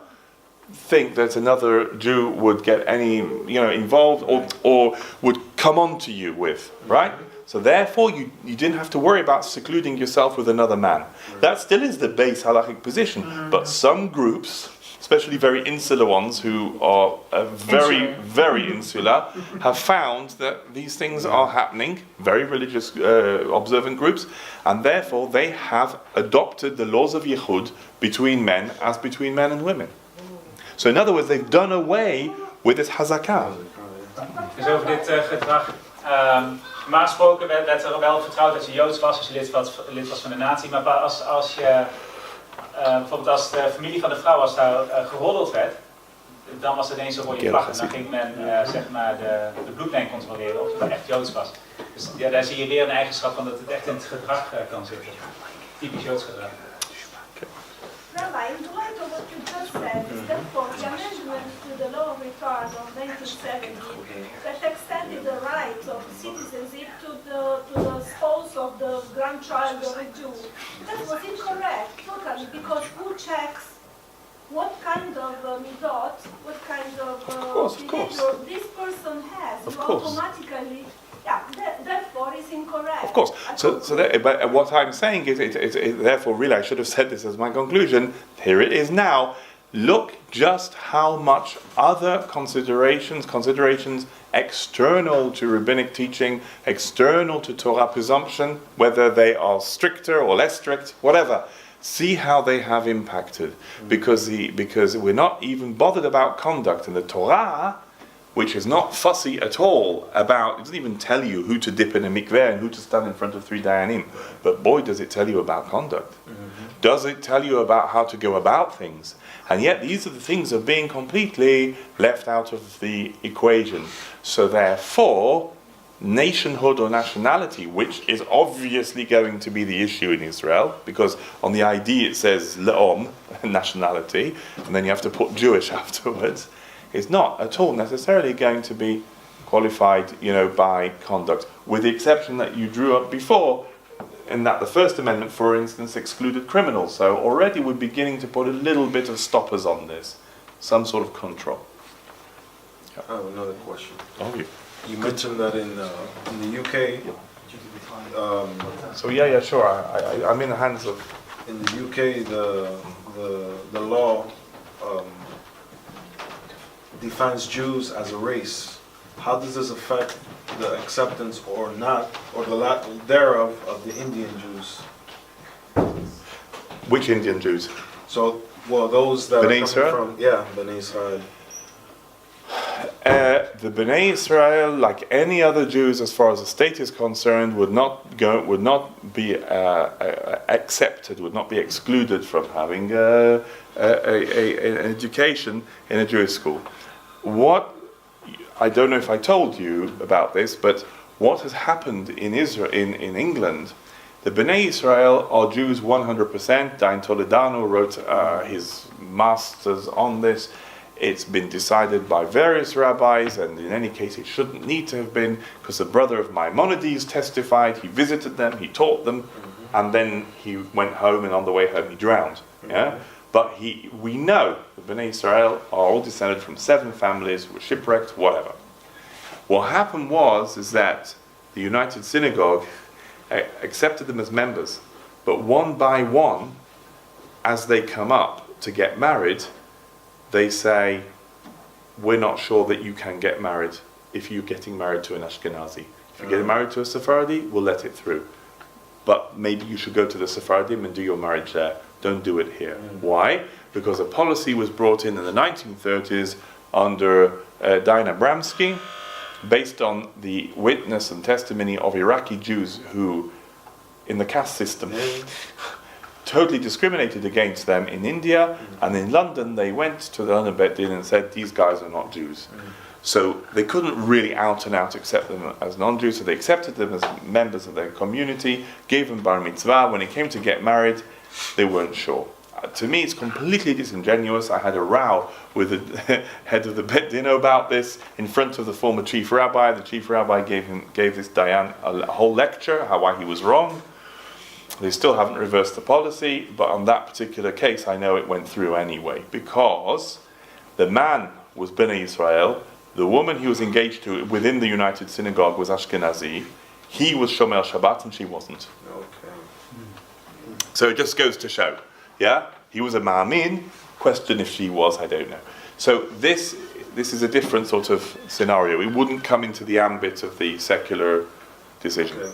Speaker 1: think that another Jew would get any, involved or would come on to you with, right? So therefore, you didn't have to worry about secluding yourself with another man. That still is the base halachic position. But some groups, especially very insular ones who are very, very insular, have found that these things are happening, very religious observant groups, and therefore they have adopted the laws of Yichud between men as between men and women. So in other words, they've done away with this hazakah.
Speaker 2: Dus over dit gedrag. Normaal gesproken werd er wel vertrouwd dat je Joods was als je lid was van de natie. Maar als je, bijvoorbeeld als de familie van de vrouw als daar geroddeld werd, dan was het ineens een rode vlag. En dan ging men de bloedlijn controleren of je wel echt Joods was. Dus ja, daar zie je weer een eigenschap van dat het echt in het gedrag kan zitten. Typisch Joods gedrag.
Speaker 5: Rabbi, in light of what you just said, is therefore the amendment to the law of return of 1970 that extended the rights of citizenship to the spouse of the grandchild of a Jew. That was incorrect, totally, because who checks what kind of midot, what kind of behavior this person has? You automatically. Yeah, therefore it's incorrect.
Speaker 1: Of course. But what I'm saying is, therefore, really, I should have said this as my conclusion. Here it is now. Look just how much other considerations external to rabbinic teaching, external to Torah presumption, whether they are stricter or less strict, whatever, See how they have impacted, because we're not even bothered about conduct. And the Torah, which is not fussy at all about, it doesn't even tell you who to dip in a mikveh and who to stand in front of 3 dayanim. But boy, does it tell you about conduct. Does it tell you about how to go about things? And yet these are the things of being completely left out of the equation. So therefore, nationhood or nationality, which is obviously going to be the issue in Israel, because on the ID it says le'om, nationality, and then you have to put Jewish afterwards, is not at all necessarily going to be qualified, by conduct, with the exception that you drew up before, in that the First Amendment, for instance, excluded criminals. So already we're beginning to put a little bit of stoppers on this, some sort of control.
Speaker 8: I have another question.
Speaker 1: Oh, you.
Speaker 8: You mentioned that in the UK,
Speaker 1: So sure. I'm in the hands of.
Speaker 8: in the UK, the law defines Jews as a race. How does this affect the acceptance or not, or the lack thereof, of the Indian Jews?
Speaker 1: Which Indian Jews?
Speaker 8: So, those that
Speaker 1: Bnei
Speaker 8: are
Speaker 1: Israel?
Speaker 8: coming from, Bnei Israel.
Speaker 1: The Bnei Israel, like any other Jews, as far as the state is concerned, would not be accepted, would not be excluded from having an education in a Jewish school. I don't know if I told you about this, but what has happened in Israel, in England, the Bnei Israel are Jews 100%. Dain Toledano wrote his masters on this. It's been decided by various rabbis, and in any case it shouldn't need to have been, because the brother of Maimonides testified, he visited them, he taught them, and then he went home, and on the way home he drowned. Yeah? But we know the Bnei Israel are all descended from 7 families who were shipwrecked, whatever. What happened is that the United Synagogue accepted them as members, but one by one, as they come up to get married, they say, we're not sure that you can get married if you're getting married to an Ashkenazi. If you're getting married to a Sephardi, we'll let it through. But maybe you should go to the Sephardim and do your marriage there. Don't do it here. Why? Because a policy was brought in the 1930s under Dayan Abramsky, based on the witness and testimony of Iraqi Jews who, in the caste system, totally discriminated against them in India, and in London they went to the London Bet Din and said, these guys are not Jews. So they couldn't really out and out accept them as non-Jews, so they accepted them as members of their community, gave them bar mitzvah. When it came to get married, they weren't sure. To me, it's completely disingenuous. I had a row with the head of the Bet Din about this in front of the former chief rabbi. The chief rabbi gave this Dayan a whole lecture, why he was wrong. They still haven't reversed the policy, but on that particular case, I know it went through anyway, because the man was Bnei Israel, the woman he was engaged to within the United Synagogue was Ashkenazi, he was Shomer Shabbat and she wasn't.
Speaker 8: Okay.
Speaker 1: So it just goes to show, he was a Ma'amin, question if she was, I don't know. So this is a different sort of scenario. It wouldn't come into the ambit of the secular decision.
Speaker 8: Okay.